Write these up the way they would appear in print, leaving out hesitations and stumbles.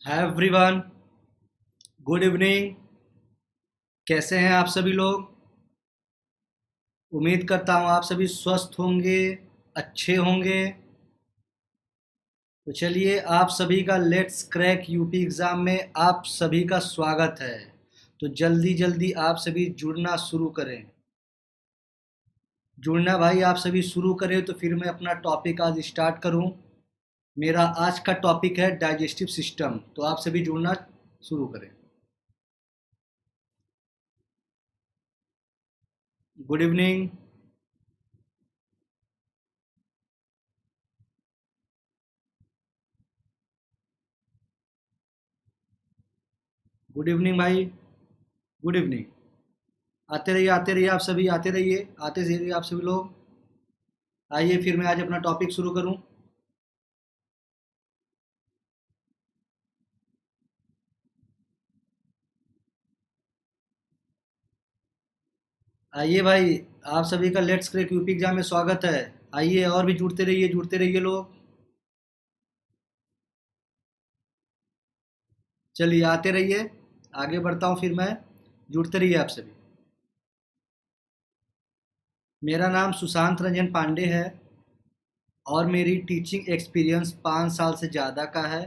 Hi everyone, good evening. कैसे हैं आप सभी लोग? उम्मीद करता हूँ आप सभी स्वस्थ होंगे, अच्छे होंगे। तो चलिए, आप सभी का लेट्स क्रैक यूपी एग्ज़ाम में आप सभी का स्वागत है। तो जल्दी जल्दी आप सभी जुड़ना शुरू करें। जुड़ना भाई आप सभी शुरू करें तो फिर मैं अपना टॉपिक आज स्टार्ट करूँ। मेरा आज का टॉपिक है डाइजेस्टिव सिस्टम, तो आप सभी जुड़ना शुरू करें। Good evening. गुड इवनिंग भाई। Good evening. आते रहिए आप सभी, आते रहिए, आते रहिए आप सभी लोग। आइए फिर मैं आज अपना टॉपिक शुरू करूं। आइए भाई, आप सभी का लेट्स क्रैक यूपी एग्जाम में स्वागत है। आइए और भी जुड़ते रहिए लोग। चलिए आते रहिए, आगे बढ़ता हूं फिर मैं। जुड़ते रहिए आप सभी। मेरा नाम सुशांत रंजन पांडे है और मेरी टीचिंग एक्सपीरियंस 5 साल से ज़्यादा का है।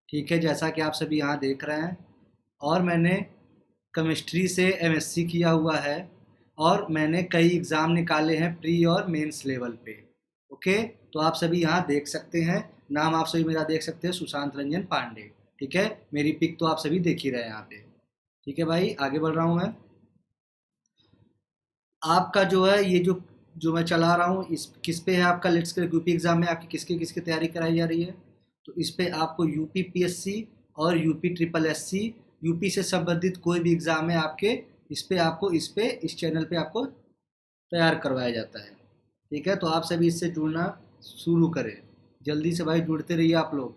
ठीक है, जैसा कि आप सभी यहाँ देख रहे हैं। और मैंने केमिस्ट्री से एमएससी किया हुआ है और मैंने कई एग्ज़ाम निकाले हैं प्री और मेंस लेवल पे। ओके, तो आप सभी यहाँ देख सकते हैं, नाम आप सभी मेरा देख सकते हैं, सुशांत रंजन पांडे। ठीक है, मेरी पिक तो आप सभी देख ही रहे हैं यहाँ पे। ठीक है भाई, आगे बढ़ रहा हूँ मैं। आपका जो है ये जो जो मैं चला रहा हूँ, इस किस पे है आपका लेट्स के यूपी एग्ज़ाम में आपकी किसकी किसकी तैयारी कराई जा रही है। तो इस पे आपको यूपी पीएससी और यूपी ट्रिपल एससी, यूपी से संबंधित कोई भी एग्ज़ाम है आपके, इस पे इस चैनल पे आपको तैयार करवाया जाता है। ठीक है, तो आप सभी इससे जुड़ना शुरू करें। जल्दी से भाई जुड़ते रहिए आप लोग।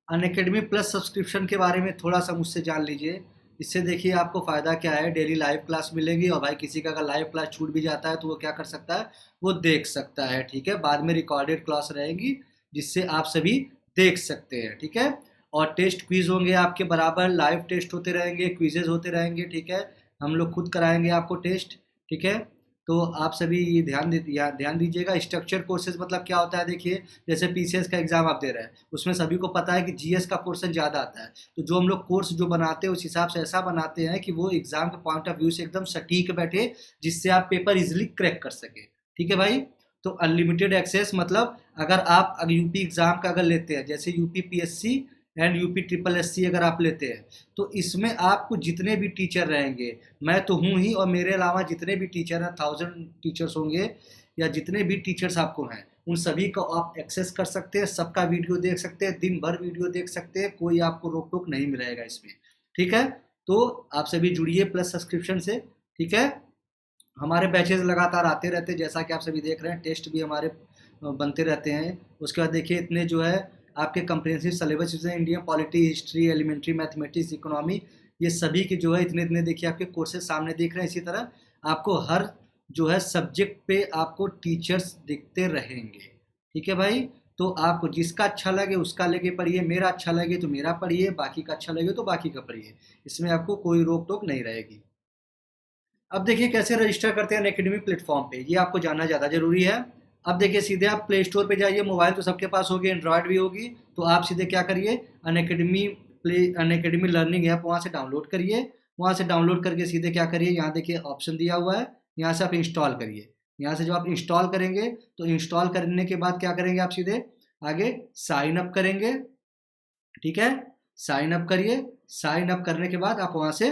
अनअकैडमी प्लस सब्सक्रिप्शन के बारे में थोड़ा सा मुझसे जान लीजिए। इससे देखिए आपको फ़ायदा क्या है, डेली लाइव क्लास मिलेंगी और भाई किसी का अगर लाइव क्लास छूट भी जाता है तो वो क्या कर सकता है, वो देख सकता है। ठीक है, बाद में रिकॉर्डेड क्लास रहेगी जिससे आप सभी देख सकते हैं। ठीक है, और टेस्ट क्विज होंगे आपके, बराबर लाइव टेस्ट होते रहेंगे, क्विजेज होते रहेंगे। ठीक है, हम लोग खुद कराएंगे आपको टेस्ट। ठीक है, तो आप सभी ये ध्यान दीजिएगा। स्ट्रक्चर कोर्सेज मतलब क्या होता है, देखिए जैसे पीसीएस का एग्जाम आप दे रहे हैं, उसमें सभी को पता है कि जीएस का पोर्शन ज़्यादा आता है। तो जो हम लोग कोर्स जो बनाते हैं उस हिसाब से ऐसा बनाते हैं कि वो एग्जाम के पॉइंट ऑफ व्यू से एकदम सटीक बैठे, जिससे आप पेपर इजिली क्रैक कर सके। ठीक है भाई, तो अनलिमिटेड एक्सेस मतलब अगर यूपी एग्जाम का अगर लेते हैं, जैसे UP PSC and UP triple SC अगर आप लेते हैं, तो इसमें आपको जितने भी टीचर रहेंगे, मैं तो हूँ ही और मेरे अलावा जितने भी टीचर हैं, 1000 टीचर्स होंगे, या जितने भी टीचर्स आपको हैं उन सभी को आप एक्सेस कर सकते हैं, सबका वीडियो देख सकते हैं, दिन भर वीडियो देख सकते हैं, कोई आपको रोक टोक नहीं मिलेगा इसमें। ठीक है, तो आप सभी जुड़िए प्लस सब्सक्रिप्शन से। ठीक है, हमारे बैचेज लगातार आते रहते हैं, जैसा कि आप सभी देख रहे हैं, टेस्ट भी हमारे बनते रहते हैं। उसके बाद देखिए इतने जो है आपके कंप्रिहेंसिव सिलेबस हैं, Indian polity, history, elementary mathematics, economy, ये सभी के जो है इतने इतने देखिए आपके कोर्सेज सामने दिख रहे हैं। इसी तरह आपको हर जो है सब्जेक्ट पे आपको टीचर्स दिखते रहेंगे। ठीक है भाई, तो आपको जिसका अच्छा लगे उसका लेके पढ़िए, मेरा अच्छा लगे तो मेरा पढ़िए, बाकी का अच्छा लगे तो बाकी का पढ़िए, इसमें आपको कोई रोक टोक नहीं रहेगी। अब देखिए कैसे रजिस्टर करते हैं अनअकैडमी प्लेटफॉर्म पे, ये आपको जानना ज़्यादा ज़रूरी है। अब देखिए सीधे आप प्ले स्टोर पे जाइए, मोबाइल तो सबके पास होगी, एंड्रॉयड भी होगी, तो आप सीधे क्या करिए, अनअकैडमी लर्निंग ऐप वहाँ से डाउनलोड करिए। वहाँ से डाउनलोड करके सीधे क्या करिए, यहाँ देखिए ऑप्शन दिया हुआ है, यहाँ से आप इंस्टॉल करिए। यहाँ से जब आप इंस्टॉल करेंगे तो इंस्टॉल करने के बाद क्या करेंगे, आप सीधे आगे साइन अप करेंगे। ठीक है, साइन अप करिए। साइन अप करने के बाद आप वहाँ से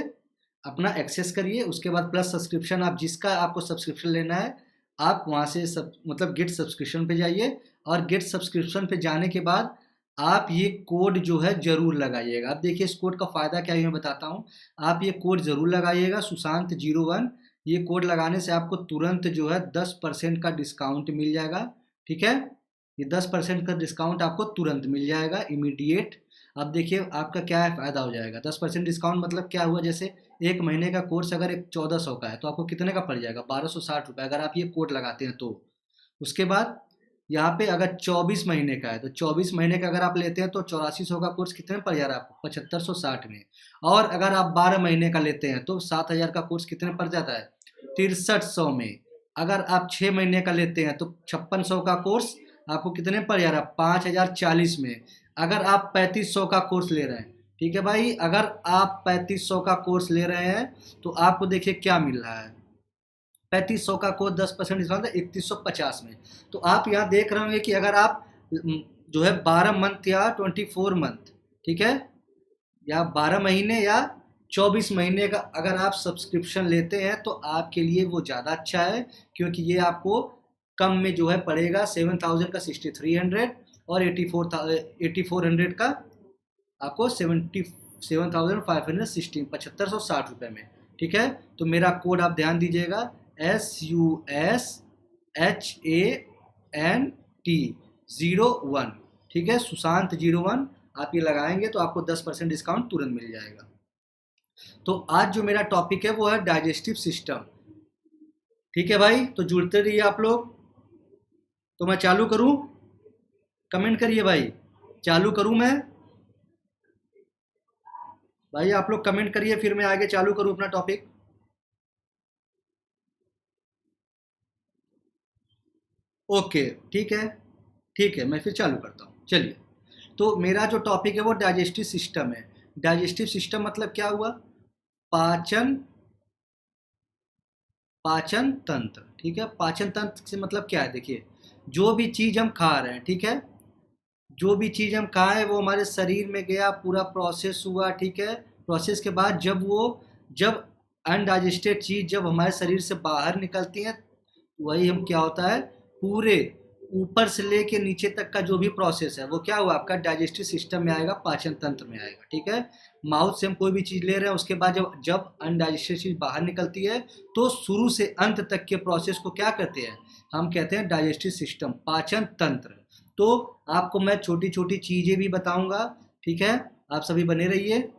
अपना एक्सेस करिए। उसके बाद प्लस सब्सक्रिप्शन, आप जिसका आपको सब्सक्रिप्शन लेना है आप वहाँ से सब मतलब गेट सब्सक्रिप्शन पे जाइए, और गेट सब्सक्रिप्शन पे जाने के बाद आप ये कोड जो है ज़रूर लगाइएगा। अब देखिए इस कोड का फ़ायदा क्या है मैं बताता हूँ। आप ये कोड ज़रूर लगाइएगा, सुशांत 01। ये कोड लगाने से आपको तुरंत जो है 10% का डिस्काउंट मिल जाएगा। ठीक है, ये 10% का डिस्काउंट आपको तुरंत मिल जाएगा, इमीडिएट। अब देखिए आपका क्या है फ़ायदा हो जाएगा, 10% डिस्काउंट मतलब क्या हुआ, जैसे एक महीने का कोर्स अगर एक 1400 का है तो आपको कितने का पड़ जाएगा, 1260 रुपये, अगर आप ये कोड लगाते हैं तो। उसके बाद यहाँ पे अगर 24 महीने का है तो 24 महीने का अगर आप लेते हैं तो 8400 का कोर्स कितने में पड़ जा रहा है आपको, 7560 में। और अगर आप 12 महीने का लेते हैं तो 7000 का कोर्स कितने में पड़ जाता है, 6300 में। अगर आप 6 महीने का लेते हैं तो 5600 का कोर्स आपको कितने में पड़ जा रहा है, 5040 में। अगर आप 3500 का कोर्स ले रहे हैं, ठीक है भाई, अगर आप 3500 का कोर्स ले रहे हैं तो आपको देखिए क्या मिल रहा है, 3500 का कोर्स 10% डिस्काउंट है 3150 में। तो आप यहाँ देख रहे होंगे कि अगर आप जो है 12 मंथ या 24 मंथ, ठीक है, या 12 महीने या 24 महीने का अगर आप सब्सक्रिप्शन लेते हैं तो आपके लिए वो ज़्यादा अच्छा है, क्योंकि ये आपको कम में जो है पड़ेगा 7000 का 6300 और 8400 का आपको 77,516 ₹7560 में, ठीक है। तो मेरा कोड आप ध्यान दीजिएगा, SUSHANT01, ठीक है, सुशांत 01। आप ये लगाएंगे तो आपको 10% डिस्काउंट तुरंत मिल जाएगा। तो आज जो मेरा टॉपिक है वो है डाइजेस्टिव सिस्टम, ठीक है भाई। तो जुड़ते रहिए आप लोग। तो मैं चालू करूं, कमेंट करिए भाई, चालू करूं मैं भाई, आप लोग कमेंट करिए, फिर मैं आगे चालू करूं अपना टॉपिक। ओके, ठीक है, मैं फिर चालू करता हूँ, चलिए। तो मेरा जो टॉपिक है वो डाइजेस्टिव सिस्टम है। डाइजेस्टिव सिस्टम मतलब क्या हुआ, पाचन पाचन तंत्र, ठीक है। पाचन तंत्र से मतलब क्या है, देखिए, जो भी चीज़ हम खा रहे हैं, ठीक है, जो भी चीज़ हम खाएं वो हमारे शरीर में गया, पूरा प्रोसेस हुआ, ठीक है। प्रोसेस के बाद जब अनडाइजेस्टेड चीज़ जब हमारे शरीर से बाहर निकलती है, वही हम क्या होता है, पूरे ऊपर से लेके नीचे तक का जो भी प्रोसेस है वो क्या हुआ, आपका डाइजेस्टिव सिस्टम में आएगा, पाचन तंत्र में आएगा, ठीक है। माउथ से हम कोई भी चीज़ ले रहे हैं, उसके बाद जब जब अनडाइजेस्टेड चीज़ बाहर निकलती है तो शुरू से अंत तक के प्रोसेस को क्या कहते हैं, हम कहते हैं डाइजेस्टिव सिस्टम, पाचन तंत्र। तो आपको मैं छोटी छोटी चीज़ें भी बताऊंगा, ठीक है, आप सभी बने रहिए।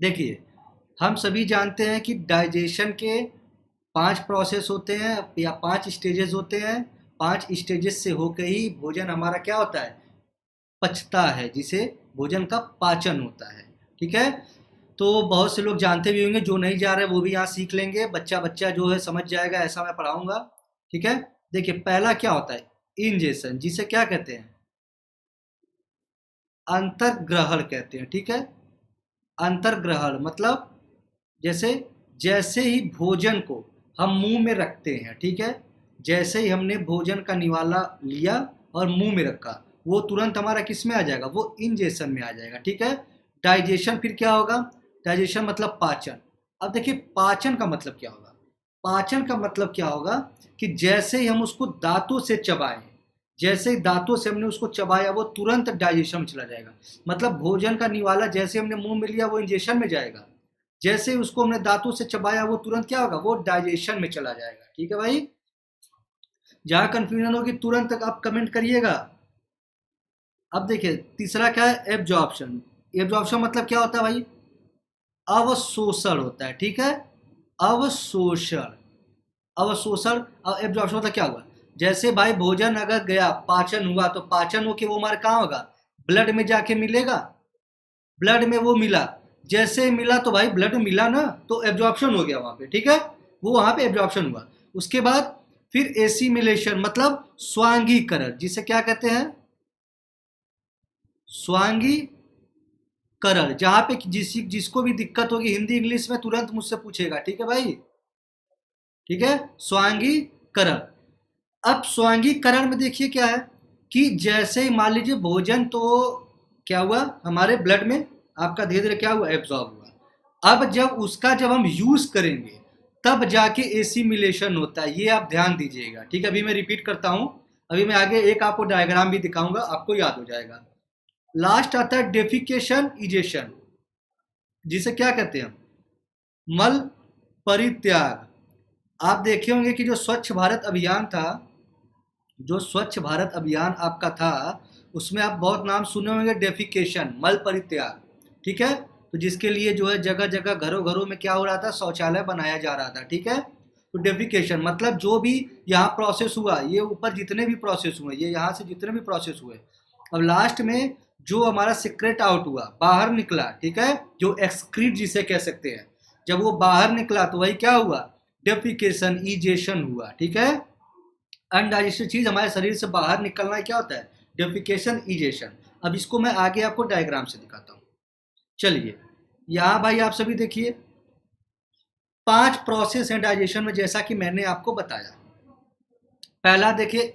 देखिए, हम सभी जानते हैं कि डाइजेशन के 5 प्रोसेस होते हैं या 5 स्टेजेस होते हैं। 5 स्टेजेस से होकर ही भोजन हमारा क्या होता है, पचता है, जिसे भोजन का पाचन होता है, ठीक है। तो बहुत से लोग जानते भी होंगे, जो नहीं जा रहे वो भी यहाँ सीख लेंगे, बच्चा बच्चा जो है समझ जाएगा, ऐसा मैं पढ़ाऊंगा, ठीक है। देखिए, पहला क्या होता है, इंजेशन, जिसे क्या कहते हैं, अंतर्ग्रहण कहते हैं, ठीक है। अंतर्ग्रहण मतलब जैसे जैसे ही भोजन को हम मुंह में रखते हैं, ठीक है, जैसे ही हमने भोजन का निवाला लिया और मुंह में रखा, वो तुरंत हमारा किस में आ जाएगा, वो इंजेशन में आ जाएगा, ठीक है। डाइजेशन फिर क्या होगा, डाइजेशन मतलब पाचन। अब देखिए, पाचन का मतलब क्या होगा, पाचन का मतलब क्या होगा कि जैसे ही हम उसको दांतों से चबाएं, जैसे ही दांतों से हमने उसको चबाया वो तुरंत डाइजेशन में चला जाएगा। मतलब भोजन का निवाला जैसे हमने मुंह में लिया वो इंजेशन में जाएगा, जैसे ही उसको हमने दांतों से चबाया वो तुरंत क्या होगा, वो डाइजेशन में चला जाएगा, ठीक है भाई। जहां कंफ्यूजन होगी तुरंत आप कमेंट करिएगा। अब देखिए, तीसरा क्या है, एब्जॉर्प्शन। एब्जॉर्प्शन मतलब क्या होता है भाई, अवशोषण होता है, ठीक है, अवशोषण। अवशोषण और एब्जॉर्प्शन मतलब क्या हुआ, जैसे भाई भोजन अगर गया, पाचन हुआ, तो पाचन होके वो हमारे कहाँ होगा, ब्लड में जाके मिलेगा, ब्लड में वो मिला, जैसे मिला तो भाई ब्लड में मिला ना, तो एब्जॉर्प्शन हो गया वहां पे, ठीक है, वो वहां पे एब्जॉर्प्शन हुआ। उसके बाद फिर एसिमिलेशन मतलब स्वांगीकरण, जिसे क्या कहते हैं, स्वांगीकरण। जहां पे जिसको भी दिक्कत होगी हिंदी इंग्लिश में तुरंत मुझसे पूछेगा, ठीक है भाई, ठीक है, स्वांगीकरण। अब स्वांगीकरण में देखिए क्या है कि जैसे ही मान लीजिए भोजन तो क्या हुआ हमारे ब्लड में, आपका धीरे धीरे क्या हुआ, एब्जॉर्ब हुआ। अब जब हम यूज करेंगे तब जाके एसिमिलेशन होता है, ये आप ध्यान दीजिएगा, ठीक है। अभी मैं रिपीट करता हूं, अभी मैं आगे एक आपको डायग्राम भी दिखाऊंगा, आपको याद हो जाएगा। लास्ट आता है डेफिकेशन इजेशन, जिसे क्या कहते हैं, मल परित्याग। आप देखे होंगे कि जो स्वच्छ भारत अभियान था, जो स्वच्छ भारत अभियान आपका था, उसमें आप बहुत नाम सुने होंगे, डेफिकेशन, मल परित्याग, ठीक है। तो जिसके लिए जो है जगह जगह घरों घरों में क्या हो रहा था, शौचालय बनाया जा रहा था, ठीक है। तो डेफिकेशन मतलब जो भी यहाँ प्रोसेस हुआ, ये ऊपर जितने भी प्रोसेस हुए, ये यहाँ से जितने भी प्रोसेस हुए, अब लास्ट में जो हमारा सीक्रेट आउट हुआ, बाहर निकला, ठीक है, जो एक्सक्रीट जिसे कह सकते हैं, जब वो बाहर निकला तो वही क्या हुआ, डेफिकेशन, इजेशन हुआ, ठीक है। अनडाइजेस्टेड चीज हमारे शरीर से बाहर निकलना क्या होता है, डेफिकेशन, इजेशन। अब इसको मैं आगे आपको डायग्राम से दिखाता हूँ। चलिए यहाँ भाई आप सभी देखिए 5 प्रोसेस है डाइजेशन में, जैसा कि मैंने आपको बताया। पहला देखिए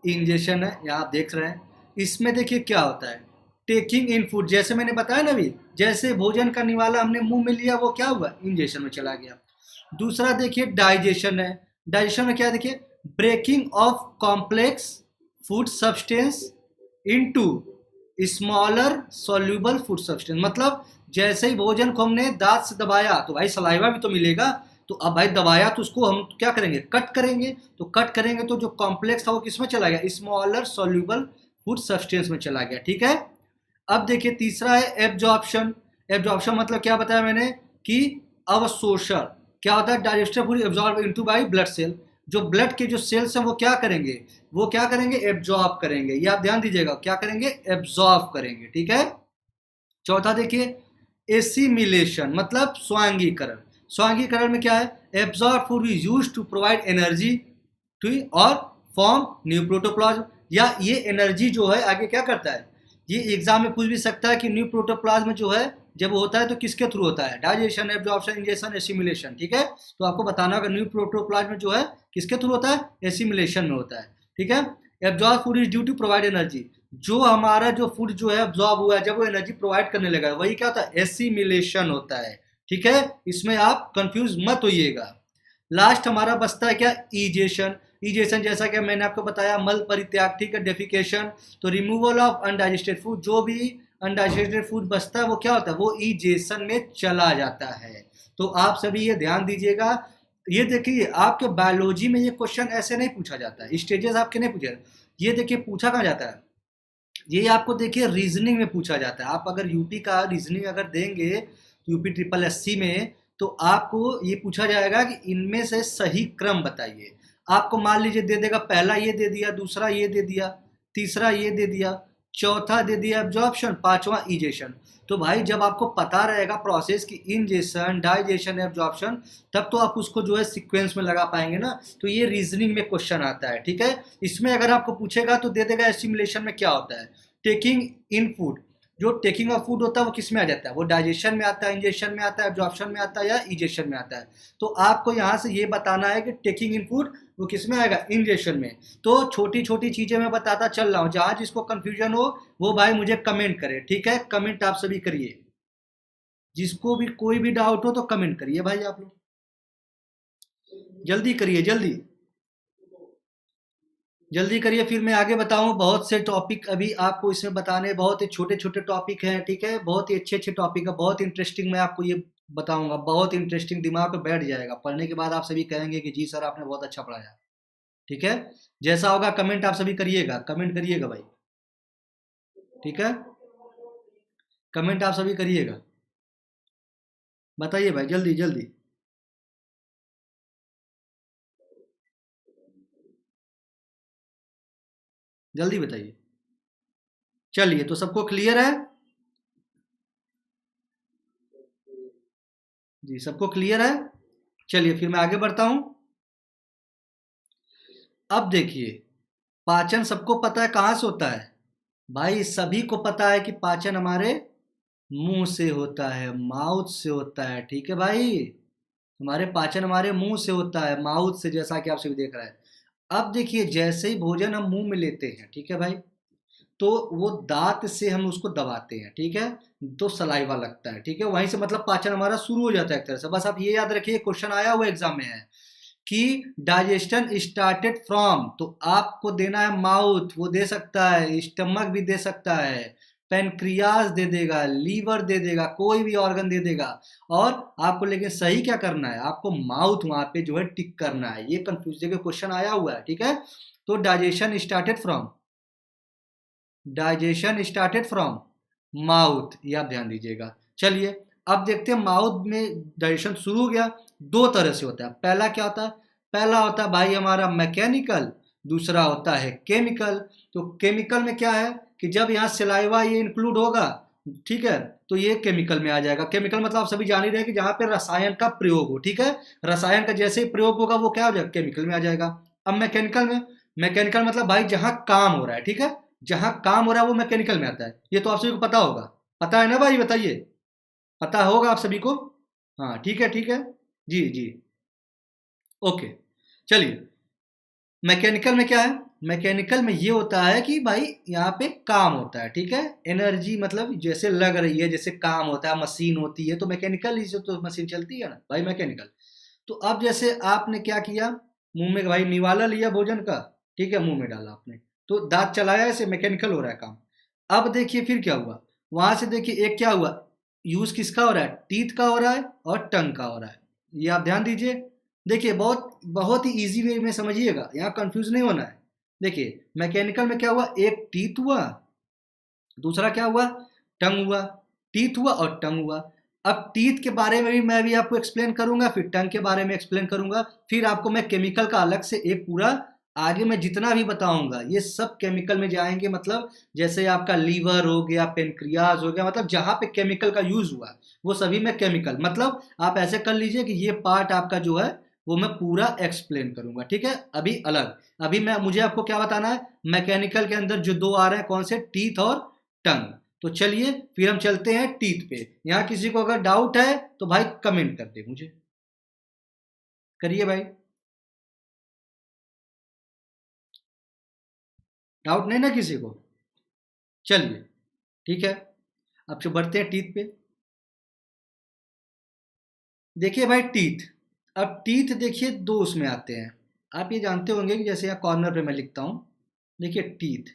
इंजेशन है, यहाँ आप देख रहे हैं। इसमें देखिए क्या होता है, टेकिंग इन फूड, जैसे मैंने बताया ना अभी, जैसे भोजन करने वाला हमने मुंह में लिया वो क्या हुआ, इंजेशन में चला गया। दूसरा देखिए डाइजेशन है। डाइजेशन में क्या देखिए, breaking of complex food substance into smaller soluble food substance, मतलब जैसे ही भोजन को हमने दांत से दबाया तो भाई सलाइवा भी तो मिलेगा, तो अब भाई दबाया तो उसको हम क्या करेंगे, कट करेंगे, तो कट करेंगे तो जो कॉम्प्लेक्स था वो किस में चला गया, स्मॉलर सॉल्यूबल फूड सब्सटेंस में चला गया, ठीक है। अब देखिए तीसरा है एब्जॉर्प्शन। एब्जॉर्प्शन मतलब क्या बताया मैंने कि अवशोषण। क्या होता है, digested food absorb into by blood cell, जो ब्लड के जो सेल्स हैं वो क्या करेंगे, वो क्या करेंगे, एब्जॉर्ब करेंगे। ये आप ध्यान दीजिएगा, क्या करेंगे, एब्जॉर्ब करेंगे, ठीक है। चौथा देखिए एसिमिलेशन मतलब स्वांगीकरण। स्वांगीकरण में क्या है, absorb food is used to provide energy to और फॉर्म न्यू प्रोटोप्लाज्म, या ये एनर्जी जो है आगे क्या करता है, ये एग्जाम में पूछ भी सकता है कि न्यू प्रोटोप्लाज्म जो है जब होता है तो किसके थ्रू होता है, डाइजेशन, एब्जॉर्प्शन, इंजेशन, एसिमिलेशन, ठीक है। तो आपको बताना होगा न्यू प्रोटोप्लाज्म जो है किसके थ्रू होता है, एसिमिलेशन में होता है, ठीक है। Absorb food is due to provide energy, जो हमारा जो फूड जो है एब्जॉर्ब हुआ है जब वो एनर्जी प्रोवाइड करने लगा, वही क्या होता है, एसिमिलेशन होता है, ठीक है। इसमें आप कंफ्यूज मत होइएगा। लास्ट हमारा बचता है क्या, इजेशन। इजेशन जैसा कि मैंने आपको बताया मल परित्याग, ठीक है, डेफिकेशन। तो रिमूवल ऑफ अनडाइजेस्टेड फूड, जो भी अनडाइजेस्टेड फूड बचता है वो क्या होता है, वो इजेशन में चला जाता है। तो आप सभी ये ध्यान दीजिएगा। ये देखिए आपके बायोलॉजी में ये क्वेश्चन ऐसे नहीं पूछा जाता है, स्टेजेस आपके नहीं पूछे, ये देखिए पूछा कहाँ जाता है, ये आपको देखिए रीजनिंग में पूछा जाता है। आप अगर यूपी का रीजनिंग अगर देंगे यूपी ट्रिपल एससी में, तो आपको ये पूछा जाएगा कि इनमें से सही क्रम बताइए। आपको मान लीजिए दे देगा, पहला ये दे दिया, दूसरा ये दे दिया, तीसरा ये दे दिया, चौथा दे दिया एब्जॉर्प्शन, पांचवा इजेशन। तो भाई जब आपको पता रहेगा प्रोसेस की इंजेशन, डाइजेशन, एब्जॉर्प्शन, तब तो आप उसको जो है सीक्वेंस में लगा पाएंगे ना। तो ये रीजनिंग में क्वेश्चन आता है, ठीक है। इसमें अगर आपको पूछेगा तो दे देगा एसिमुलेशन में क्या होता है, टेकिंग इन फूड, जो टेकिंग ऑफ फूड होता है वो किस में आ जाता है, वो डाइजेशन में आता है, इंजेशन में आता है, एब्जॉर्प्शन में आता है या इजेशन में आता है। तो आपको यहाँ से ये बताना है कि टेकिंग इन फूड वो किस में आएगा, इंजेशन में। तो छोटी छोटी चीजें मैं बताता चल रहा हूँ, जहाँ जिसको कंफ्यूजन हो वो भाई मुझे कमेंट करे, ठीक है। कमेंट आप सभी करिए, जिसको भी कोई भी डाउट हो तो कमेंट करिए भाई, आप लोग जल्दी करिए, जल्दी जल्दी करिए, फिर मैं आगे बताऊं। बहुत से टॉपिक अभी आपको इसमें बताने, बहुत ही छोटे छोटे टॉपिक हैं, ठीक है, बहुत ही अच्छे अच्छे टॉपिक है, बहुत इंटरेस्टिंग मैं आपको ये बताऊंगा, बहुत इंटरेस्टिंग, दिमाग पे बैठ जाएगा। पढ़ने के बाद आप सभी कहेंगे कि जी सर आपने बहुत अच्छा पढ़ाया, ठीक है। जैसा होगा कमेंट आप सभी करिएगा, कमेंट करिएगा भाई, ठीक है, कमेंट आप सभी करिएगा, बताइए भाई जल्दी जल्दी। जल्दी बताइए। चलिए तो सबको क्लियर है, जी सबको क्लियर है। चलिए फिर मैं आगे बढ़ता हूं। अब देखिए पाचन सबको पता है कहाँ से होता है, भाई सभी को पता है कि पाचन हमारे मुंह से होता है, माउथ से होता है, ठीक है भाई। हमारे पाचन हमारे मुंह से होता है, माउथ से, जैसा कि आप सभी देख रहे हैं। अब देखिए जैसे ही भोजन हम मुंह में लेते हैं, ठीक है भाई, तो वो दांत से हम उसको दबाते हैं, ठीक है, तो सलाइवा लगता है, ठीक है, वहीं से मतलब पाचन हमारा शुरू हो जाता है एक तरह से। बस आप ये याद रखिए, क्वेश्चन आया हुआ एग्जाम में है कि डाइजेशन स्टार्टेड फ्रॉम, तो आपको देना है माउथ, वो दे सकता है, स्टमक भी दे सकता है, पेनक्रियाज दे देगा, लीवर दे देगा, कोई भी ऑर्गन दे देगा। और आपको लेकिन सही क्या करना है, आपको माउथ वहां पे जो है टिक करना है। ये कंफ्यूज जगह क्वेश्चन आया हुआ है, ठीक है। तो डाइजेशन स्टार्टेड फ्रॉम माउथ, ये आप ध्यान दीजिएगा। चलिए अब देखते हैं माउथ में डाइजेशन शुरू हो गया, दो तरह से होता है। पहला क्या होता है, पहला होता है भाई हमारा मैकेनिकल, दूसरा होता है केमिकल। तो केमिकल में क्या है कि जब यहाँ सिलाइवा ये इंक्लूड होगा, ठीक है, तो ये केमिकल में आ जाएगा। केमिकल मतलब आप सभी जान ही रहे हैं कि जहाँ पे रसायन का प्रयोग हो, ठीक है, रसायन का जैसे ही प्रयोग होगा वो क्या हो जाएगा, केमिकल में आ जाएगा। अब मैकेनिकल में, मैकेनिकल मतलब भाई जहाँ काम हो रहा है, ठीक है, जहाँ काम हो रहा है वो मैकेनिकल में आता है। ये तो आप सभी को पता होगा, पता है ना भाई, बताइए, पता होगा आप सभी को। हाँ ठीक है, ठीक है, जी जी, ओके। चलिए, मैकेनिकल में क्या है, मैकेनिकल में ये होता है कि भाई यहाँ पे काम होता है, ठीक है, एनर्जी मतलब जैसे लग रही है, जैसे काम होता है, मशीन होती है, तो मैकेनिकल ही से तो मशीन चलती है ना भाई, मैकेनिकल। तो अब जैसे आपने क्या किया, मुंह में भाई निवाला लिया भोजन का, ठीक है, मुंह में डाला आपने, तो दांत चलाया, ऐसे मैकेनिकल हो रहा है काम। अब देखिए फिर क्या हुआ, वहां से देखिए एक क्या हुआ, यूज किसका हो रहा है, टीथ का हो रहा है और टंग का हो रहा है। ये आप ध्यान दीजिए, देखिए बहुत बहुत ही इजी वे में समझिएगा, यहाँ कंफ्यूज नहीं होना है। देखिए मैकेनिकल में क्या हुआ, एक टीथ हुआ, दूसरा क्या हुआ, टंग हुआ, टीथ हुआ और टंग हुआ। अब टीथ के बारे में भी मैं भी आपको एक्सप्लेन करूंगा, फिर टंग के बारे में एक्सप्लेन करूंगा, फिर आपको मैं केमिकल का अलग से एक पूरा, आगे मैं जितना भी बताऊंगा ये सब केमिकल में जाएंगे। मतलब जैसे आपका लीवर हो गया, पेनक्रियाज हो गया, मतलब जहां पे केमिकल का यूज हुआ वो सभी में केमिकल। मतलब आप ऐसे कर लीजिए कि ये पार्ट आपका जो है वो मैं पूरा एक्सप्लेन करूंगा, ठीक है। अभी अलग, अभी मैं मुझे आपको क्या बताना है, मैकेनिकल के अंदर जो दो आ रहे हैं कौन से, टीथ और टंग। तो चलिए फिर हम चलते हैं टीथ पे। यहाँ किसी को अगर डाउट है तो भाई कमेंट कर दे, मुझे करिए भाई, डाउट नहीं ना किसी को। चलिए ठीक है, अब जो बढ़ते हैं टीथ पे। देखिए भाई टीथ, अब टीथ देखिए दो उसमें आते हैं। आप ये जानते होंगे कि जैसे यहाँ कॉर्नर पे मैं लिखता हूँ, देखिए टीथ,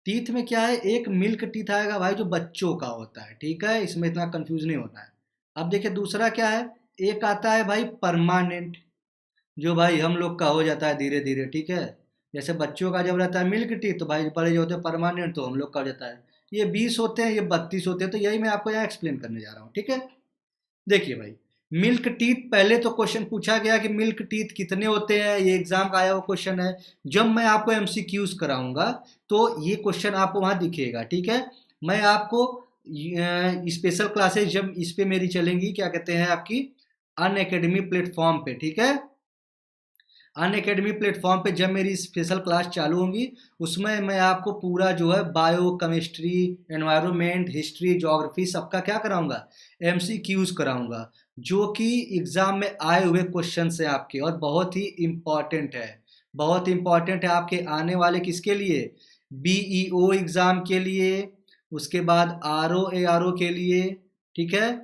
टीथ में क्या है, एक मिल्क टीथ आएगा भाई जो बच्चों का होता है, ठीक है, इसमें इतना कंफ्यूज नहीं होना है। अब देखिए दूसरा क्या है, एक आता है भाई परमानेंट, जो भाई हम लोग का हो जाता है धीरे धीरे, ठीक है। जैसे बच्चों का जब रहता है मिल्क टीथ, तो भाई बड़े जो होते हैं परमानेंट, तो हम लोग का हो जाता है। ये 20 होते हैं, ये 32 होते हैं, तो यही मैं आपको यहाँ एक्सप्लेन करने जा रहा हूँ, ठीक है। देखिए भाई, मिल्क टीथ, पहले तो क्वेश्चन पूछा गया कि मिल्क टीथ कितने होते हैं, ये एग्जाम का आया हुआ क्वेश्चन है। जब मैं आपको एमसीक्यूज कराऊंगा तो ये क्वेश्चन आपको वहां दिखेगा, ठीक है। मैं आपको स्पेशल क्लासेस जब इस पे मेरी चलेंगी, क्या कहते हैं आपकी, अन अकेडमी प्लेटफॉर्म पे, ठीक है, अन अकेडमी प्लेटफॉर्म पे जब मेरी स्पेशल क्लास चालू होंगी, उसमें मैं आपको पूरा जो है bio chemistry, environment, history, geography सबका क्या कराऊंगा, एमसीक्यूज कराऊंगा, जो कि एग्जाम में आए हुए क्वेश्चन है आपके, और बहुत ही इम्पॉर्टेंट है, बहुत इम्पॉर्टेंट है आपके आने वाले किसके लिए, बीईओ एग्जाम के लिए, उसके बाद आर ओ के लिए, ठीक है,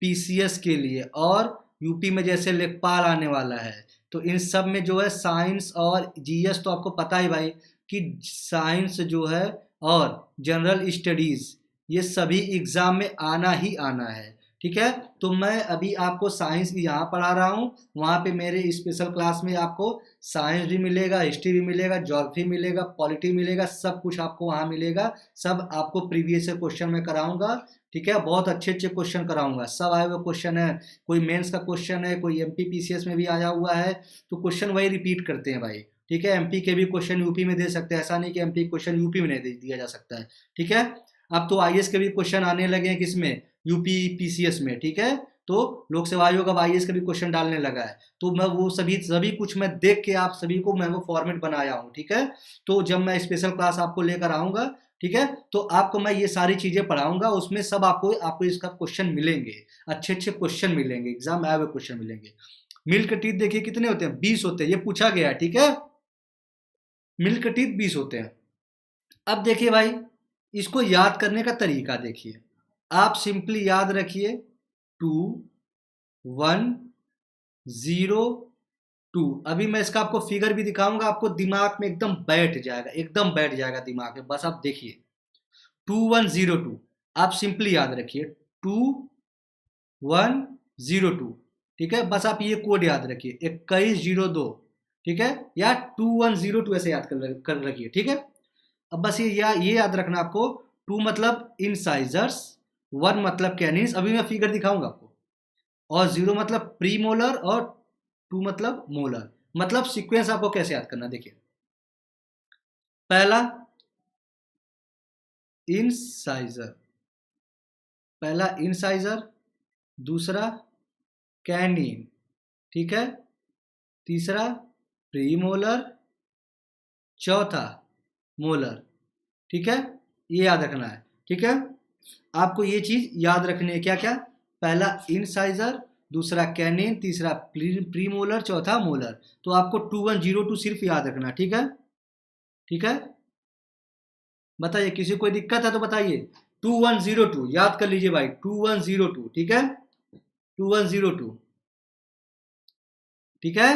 पीसीएस के लिए, और यूपी में जैसे लेखपाल आने वाला है। तो इन सब में जो है साइंस और जीएस तो आपको पता ही भाई कि साइंस जो है और जनरल स्टडीज, ये सभी एग्जाम में आना ही आना है, ठीक है। तो मैं अभी आपको साइंस यहाँ पढ़ा रहा हूँ, वहाँ पे मेरे स्पेशल क्लास में आपको साइंस भी मिलेगा, हिस्ट्री भी मिलेगा, ज्योग्राफी मिलेगा, पॉलिटी मिलेगा, सब कुछ आपको वहाँ मिलेगा। सब आपको प्रीवियस क्वेश्चन में कराऊंगा, ठीक है, बहुत अच्छे अच्छे क्वेश्चन कराऊंगा, सब आए हुए क्वेश्चन है, कोई मेंस का क्वेश्चन है, कोई एमपी पीसीएस में भी आया हुआ है, तो क्वेश्चन वही रिपीट करते हैं भाई, ठीक है। एमपी के भी क्वेश्चन यूपी में दे सकते हैं, ऐसा नहीं कि एमपी क्वेश्चन यूपी में नहीं दिया जा सकता है, ठीक है। अब तो आईएएस के भी क्वेश्चन आने लगे हैं, किसमें, यूपी पीसीएस में, ठीक है। तो लोक सेवा आयोग अब आईएएस का भी क्वेश्चन डालने लगा है, तो मैं वो सभी सभी कुछ मैं देख के आप सभी को मैं वो फॉर्मेट बनाया हूँ, ठीक है। तो जब मैं स्पेशल क्लास आपको लेकर आऊंगा, ठीक है, तो आपको मैं ये सारी चीजें पढ़ाऊंगा, उसमें सब आपको आपको इसका क्वेश्चन मिलेंगे, अच्छे अच्छे क्वेश्चन मिलेंगे, एग्जाम में आए हुए क्वेश्चन मिलेंगे। मिल्क टीथ देखिए कितने होते हैं, 20 होते हैं, ये पूछा गया है, ठीक है, मिल्क टीथ 20 होते हैं। अब देखिए भाई, इसको याद करने का तरीका देखिए, आप सिंपली याद रखिए, 2 1 0 2। अभी मैं इसका आपको फिगर भी दिखाऊंगा, आपको दिमाग में एकदम बैठ जाएगा, एकदम बैठ जाएगा दिमाग में, बस आप देखिए, 2102, आप सिंपली याद रखिए, 2102, ठीक है, बस आप ये कोड याद रखिए, 2102, ठीक है, या 2102 ऐसे याद कर रखिए, ठीक है। अब बस ये याद रखना आपको, 2 मतलब इंसाइजर्स, 1 मतलब कैनिस, अभी मैं फिगर दिखाऊंगा आपको, और 0 मतलब प्री मोलर, और 2 मतलब मोलर। मतलब सीक्वेंस आपको कैसे याद करना, देखिए पहला इंसाइजर, पहला इंसाइजर, दूसरा कैनिन, ठीक है, तीसरा प्रीमोलर, चौथा मोलर, ठीक है, ये याद रखना है, ठीक है। आपको ये चीज याद रखनी है, क्या क्या, पहला इंसाइजर, दूसरा कैनिन, तीसरा प्रीमोलर, चौथा मोलर। तो आपको 2102 सिर्फ याद रखना, ठीक है, ठीक है। बताइए किसी कोई दिक्कत है तो बताइए। 2102 याद कर लीजिए भाई, 2102, ठीक है, 2102, ठीक है।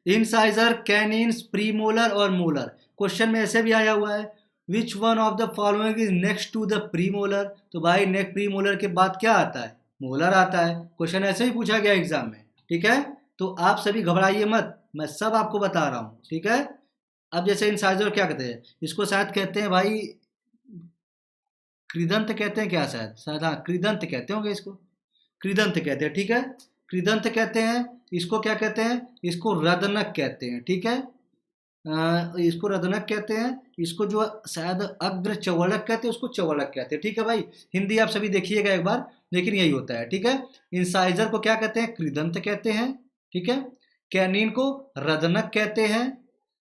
इंसाइजर, कैनिन्स, प्रीमोलर और मोलर। क्वेश्चन में ऐसे भी आया हुआ है, which one of the following is next to the premolar. तो भाई नेक्स्ट प्रीमोलर के बाद क्या आता है, मोलर आता है। क्वेश्चन ऐसे ही पूछा गया एग्जाम में, ठीक है। तो आप सभी घबराइए मत, मैं सब आपको बता रहा हूँ, ठीक है। अब जैसे इंसाइजर क्या कहते हैं, इसको शायद कहते हैं भाई कृदंत कहते हैं क्या, शायद शायद हाँ कृदंत कहते होंगे इसको, कृदंत कहते हैं, ठीक है, कृदंत कहते हैं। इसको क्या कहते हैं, इसको रदनक कहते हैं, ठीक है। इसको रदनक कहते हैं, इसको जो शायद अग्र चवड़क कहते हैं, उसको चवड़क कहते हैं, ठीक है भाई। हिंदी आप सभी देखिएगा एक बार, लेकिन यही होता है, ठीक है। इंसाइजर को क्या कहते हैं, कृदंत कहते हैं, ठीक है। कैनिन को रदनक कहते हैं,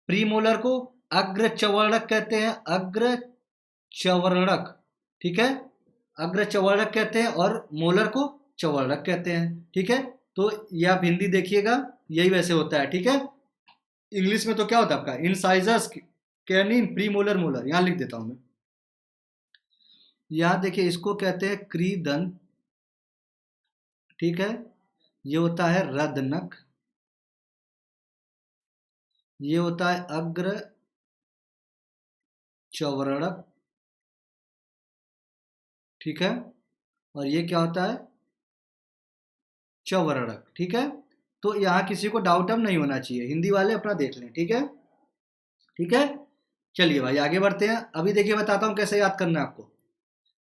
प्रीमोलर को अग्र चवर्णक कहते हैं, अग्र चवर्णक, ठीक है, अग्र चवर्णक कहते हैं, और मोलर को चवर्णक कहते हैं, ठीक है। तो ये आप हिंदी देखिएगा, यही वैसे होता है, ठीक है। इंग्लिश में तो क्या होता है आपका, इंसाइजर्स, कैनिन, प्रीमोलर, मोलर। यहां लिख देता हूं मैं, यहां देखिए इसको कहते हैं क्रीदंत, ठीक है। ये होता है रदनक, ये होता है अग्र चवर्णक, ठीक है, और ये क्या होता है, चवर्णक, ठीक है। तो यहाँ किसी को डाउट अब नहीं होना चाहिए, हिंदी वाले अपना देख लें, ठीक है, ठीक है। चलिए भाई आगे बढ़ते हैं। अभी देखिए बताता हूँ कैसे याद करना है आपको।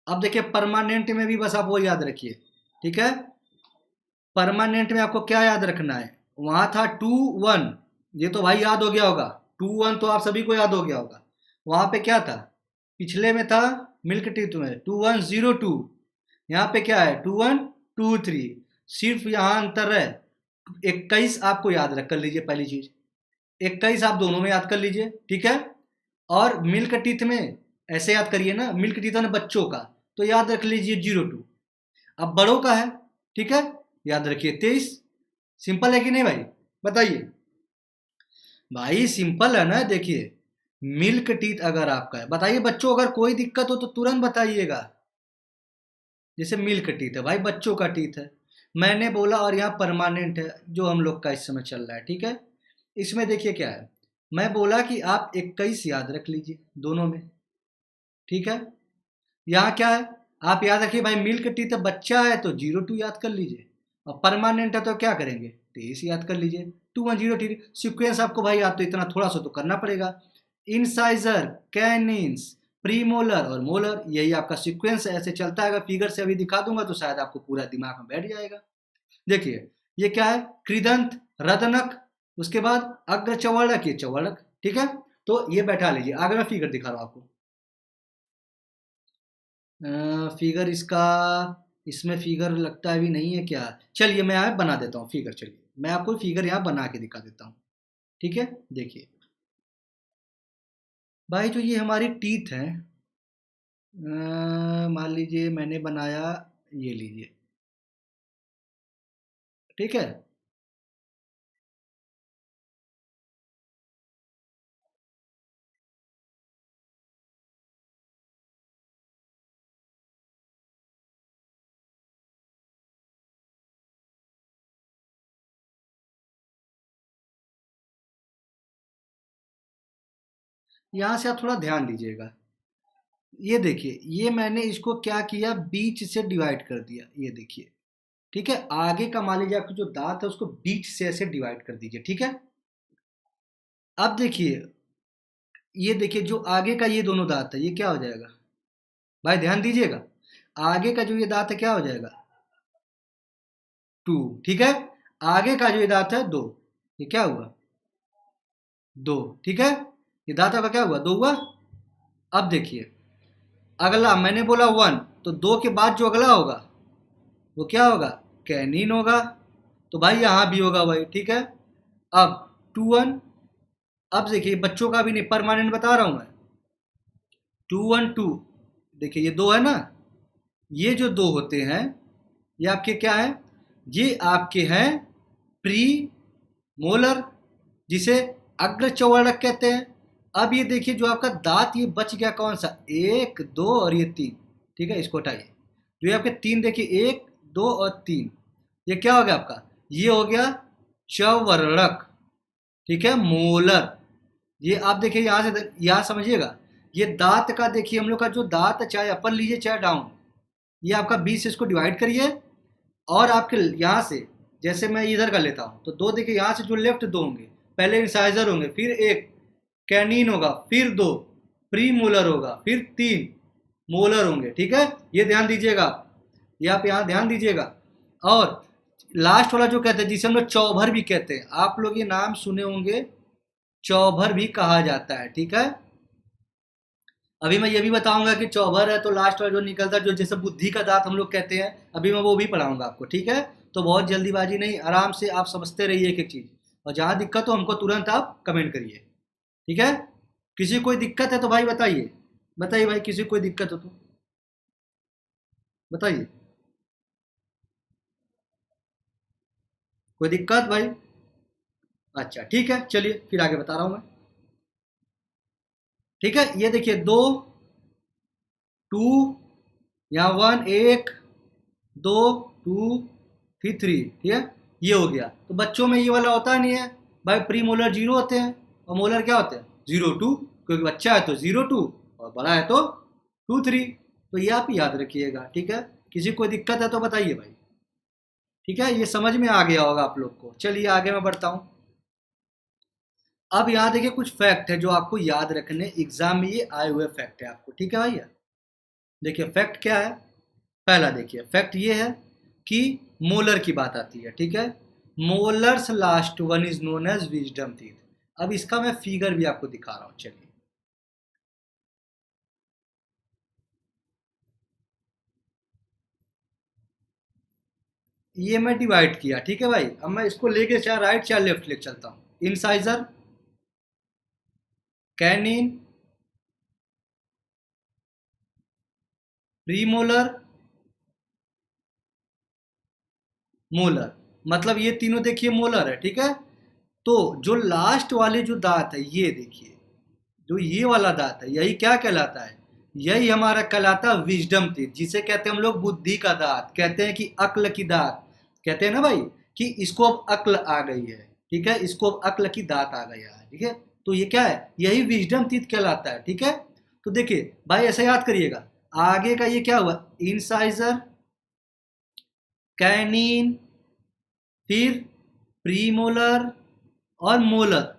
अब देखिए परमानेंट में भी बस आप वो याद रखिए, ठीक है। परमानेंट में आपको क्या याद रखना है, वहां था 2 1, ये तो भाई याद हो गया होगा, 2 1 तो आप सभी को याद हो गया होगा। वहां पे क्या था, पिछले में था मिल्क टीथ में 2102, यहाँ पे क्या है 2123, सिर्फ यहाँ अंतर है 21 आपको याद रख कर लीजिए, पहली चीज 21 आप दोनों में याद कर लीजिए, ठीक है। और मिल्क टीथ में ऐसे याद करिए ना, मिल्क टीथ है बच्चों का, तो याद रख लीजिए 02। अब बड़ों का है, ठीक है, याद रखिए 23। सिंपल है कि नहीं भाई, बताइए। भाई सिंपल है ना, देखिए मिल्क टीथ अगर आपका है, बताइए बच्चों, अगर कोई दिक्कत हो तो तुरंत बताइएगा। जैसे मिल्क टीथ है भाई, बच्चों का टीथ है, मैंने बोला, और यहाँ परमानेंट है जो हम लोग का इस समय चल रहा है, ठीक है। इसमें देखिए क्या है, मैं बोला कि आप 21 याद रख लीजिए दोनों में, ठीक है। यहाँ क्या है, आप याद रखिए भाई मिल्क टीथ बच्चा है तो 02 याद कर लीजिए, और परमानेंट है तो क्या करेंगे 23 याद कर लीजिए, 2102। सीक्वेंस आपको भाई आप तो इतना थोड़ा सा तो करना पड़ेगा, इंसाइजर, कैनिन्स, प्रीमोलर और मोलर, यही आपका सीक्वेंस है, ऐसे चलता है। अगर फिगर से अभी दिखा दूंगा तो शायद आपको पूरा दिमाग में बैठ जाएगा। देखिए ये क्या है, कृदंत, रदनक, उसके बाद अग्र चवर्णक, ये चवर्णक, ठीक है। तो ये बैठा लीजिए, आगे मैं फिगर दिखा रहा हूं आपको। फिगर इसका, इसमें फिगर लगता है भी नहीं है क्या, चलिए मैं यहाँ बना देता हूँ फिगर, चलिए मैं आपको फिगर यहाँ बना के दिखा देता हूँ, ठीक है। देखिए भाई जो ये हमारी टीथ है, मान लीजिए मैंने बनाया, ये लीजिए, ठीक है। यहाँ से आप थोड़ा ध्यान दीजिएगा, ये देखिए ये मैंने इसको क्या किया, बीच से डिवाइड कर दिया, ये देखिए, ठीक है। आगे का मान लीजिए आपको जो दांत है उसको बीच से ऐसे डिवाइड कर दीजिए, ठीक है। अब देखिए, ये देखिए जो आगे का ये दोनों दांत है, ये क्या हो जाएगा भाई, ध्यान दीजिएगा, आगे का जो ये दांत है क्या हो जाएगा 2, ठीक है। आगे का जो ये दांत है 2, ये क्या हुआ 2, ठीक है। ये दांत आपका क्या हुआ, 2 हुआ। अब देखिए अगला मैंने बोला 1, तो 2 के बाद जो अगला होगा वो क्या होगा, कैनिन होगा। तो भाई यहाँ भी होगा भाई, ठीक है। अब 2 1, अब देखिए बच्चों का भी नहीं, परमानेंट बता रहा हूँ मैं। 2 1 2, देखिए ये 2 है ना, ये जो 2 होते हैं ये आपके क्या है, ये आपके हैं प्री मोलर, जिसे अग्र चौवर्णक कहते हैं। अब ये देखिए जो आपका दांत ये बच गया कौन सा, 1 2 और ये 3, ठीक है, इसको हटाइए। जो ये आपके 3 देखिए 1 2 और 3, ये क्या हो गया आपका, ये हो गया चौवर्णक, ठीक है, मोलर। ये आप देखिए यहाँ से यहाँ समझिएगा, ये दांत का देखिए हम लोग का जो दांत है, चाहे अपर लीजिए चाहे डाउन, ये आपका 20 से इसको डिवाइड करिए, और आपके यहाँ से जैसे मैं इधर कर लेता हूँ तो 2 देखिए यहाँ से जो लेफ्ट 2 होंगे, पहले इंसाइजर होंगे, फिर 1 कैनिन होगा, फिर 2 प्री मोलर होगा, फिर 3 मोलर होंगे, ठीक है। ये ध्यान दीजिएगा आप, ये आप यहाँ ध्यान दीजिएगा। और लास्ट वाला जो कहते हैं जिसे हम लोग चौभर भी कहते हैं, आप लोग ये नाम सुने होंगे, चौभर भी कहा जाता है, ठीक है। अभी मैं ये भी बताऊंगा कि चौभर है तो लास्ट वाला जो निकलता है, जो जैसे बुद्धि का दांत हम लोग कहते हैं, अभी मैं वो भी पढ़ाऊंगा आपको, ठीक है। तो बहुत जल्दीबाजी नहीं, आराम से आप समझते रहिए एक एक चीज़, और जहाँ दिक्कत हो हमको तुरंत आप कमेंट करिए, ठीक है। किसी कोई दिक्कत है तो भाई बताइए, बताइए भाई, किसी कोई दिक्कत हो तो बताइए। कोई दिक्कत भाई, अच्छा ठीक है, चलिए फिर आगे बता रहा हूँ मैं, ठीक है। ये देखिए 2 2, यहाँ 1 1 2 2 फिर 3, ठीक है। ये हो गया, तो बच्चों में ये वाला होता नहीं है भाई, प्री मोलर 0 होते हैं और मोलर क्या होते हैं 0 2, क्योंकि बच्चा है तो 0 2 और बड़ा है तो 2 3। तो ये आप याद रखिएगा, ठीक है। किसी को दिक्कत है तो बताइए भाई, ठीक है। ये समझ में आ गया होगा आप लोग को। चलिए आगे मैं बढ़ता हूँ। अब यहाँ देखिए कुछ फैक्ट है जो आपको याद रखने, एग्जाम में ये आए हुए फैक्ट है आपको, ठीक है भैया। देखिए फैक्ट क्या है, पहला देखिए फैक्ट ये है कि मोलर की बात आती है, ठीक है। Molars last one is known as wisdom teeth. अब इसका मैं फिगर भी आपको दिखा रहा हूं, चलिए। ये मैं डिवाइड किया, ठीक है भाई। अब मैं इसको लेके चाहे राइट चाहे लेफ्ट लेके चलता हूं। इंसाइजर, कैनिन, प्रीमोलर, मोलर, मतलब ये तीनों देखिए मोलर है, ठीक है। तो जो लास्ट वाले जो दांत है ये देखिए, जो ये वाला दांत है यही क्या कहलाता है, यही हमारा कहलाता है विजडम टीथ, जिसे कहते हैं हम लोग बुद्धि का दांत, कहते हैं कि अक्ल की दांत, कहते हैं ना भाई कि इसको अब अक्ल आ गई है, ठीक है, इसको अब अक्ल की दांत आ गया है, ठीक है। तो ये क्या है, यही विजडम टीथ कहलाता है, ठीक है। तो देखिए भाई ऐसा याद करिएगा, आगे का ये क्या हुआ, इंसाइजर, कैनिन, फिर प्रीमोलर और मोलर।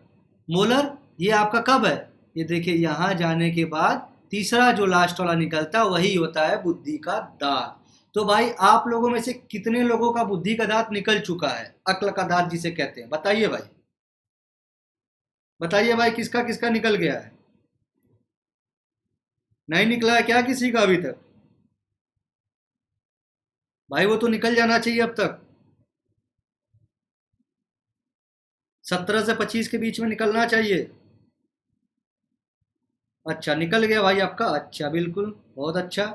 मोलर ये आपका कब है, ये देखिए यहाँ जाने के बाद तीसरा जो लास्ट वाला निकलता है वही होता है बुद्धि का दांत। तो भाई आप लोगों में से कितने लोगों का बुद्धि का दांत निकल चुका है, अक्ल का दांत जिसे कहते हैं, बताइए भाई, बताइए भाई, किसका किसका निकल गया है। नहीं निकला है क्या किसी का अभी तक, भाई वो तो निकल जाना चाहिए अब तक, 17 से 25 के बीच में निकलना चाहिए। अच्छा निकल गया भाई आपका, अच्छा बिल्कुल बहुत अच्छा।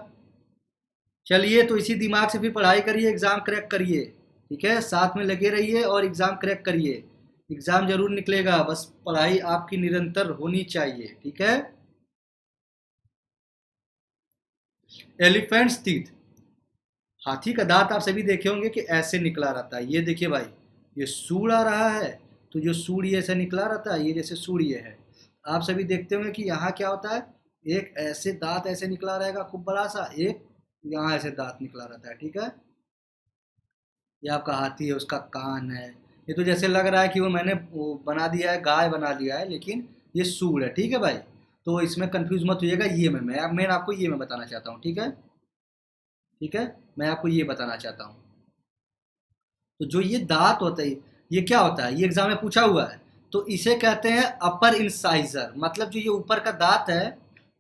चलिए तो इसी दिमाग से फिर पढ़ाई करिए, एग्ज़ाम क्रैक करिए, ठीक है। साथ में लगे रहिए और एग्ज़ाम क्रैक करिए, एग्ज़ाम जरूर निकलेगा, बस पढ़ाई आपकी निरंतर होनी चाहिए, ठीक है। एलिफेंट्स टीथ, हाथी का दांत आप सभी देखे होंगे कि ऐसे निकला रहता है, ये देखिए भाई, ये सूड़ आ रहा है, तो जो सूड़ ये ऐसे निकला रहता है, ये जैसे सूड़ ये है। आप सभी देखते होंगे कि यहाँ क्या होता है, एक ऐसे दांत ऐसे निकला रहेगा खूब बड़ा सा, एक यहाँ ऐसे दांत निकला रहता है, ठीक है। ये आपका हाथी है, उसका कान है। ये तो जैसे लग रहा है कि वो मैंने वो बना दिया है, गाय बना लिया है, लेकिन ये सूर है, ठीक है भाई। तो इसमें कंफ्यूज मत होइएगा, ये मैं आपको ये मैं बताना चाहता हूँ, ठीक है, ठीक है। मैं आपको ये बताना चाहता हूँ। तो जो ये दांत होता है, ये क्या होता है, ये एग्जाम में पूछा हुआ है, तो इसे कहते हैं अपर इंसाइजर, मतलब जो ये ऊपर का दांत है,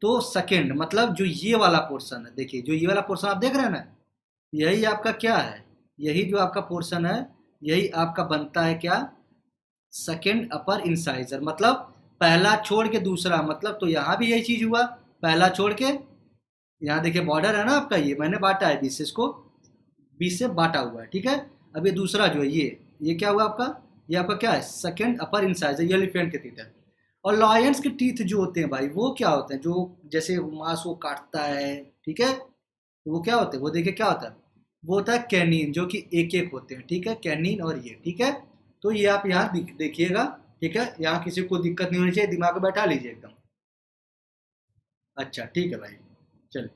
तो सेकंड मतलब जो ये वाला पोर्शन है, देखिए जो ये वाला पोर्शन आप देख रहे हैं ना, यही आपका क्या है, यही जो आपका पोर्शन है, यही आपका बनता है क्या, सेकंड अपर इंसाइजर। मतलब पहला छोड़ के दूसरा, मतलब तो यहाँ भी यही चीज हुआ, पहला छोड़ के, यहाँ देखिए बॉर्डर है ना आपका, ये मैंने बांटा है 20 से, इसको 20 से बांटा हुआ है, ठीक है। अब ये दूसरा जो है, ये क्या हुआ आपका, ये आपका क्या है, सेकंड अपर इंसाइजर, ये एलिफेंट के टीथ है। और लॉयंस के टीथ जो होते हैं भाई, वो क्या होते हैं, जो जैसे मांस वो काटता है, ठीक है, वो क्या होते हैं, वो देखिए क्या होता है, वो होता है कैनिन, जो कि एक एक होते हैं, ठीक है, कैनिन और ये, ठीक है। तो ये आप यहाँ देखिएगा, ठीक है, यहाँ किसी को दिक्कत नहीं होनी चाहिए, दिमाग में बैठा लीजिए एकदम। अच्छा ठीक है भाई, चलिए।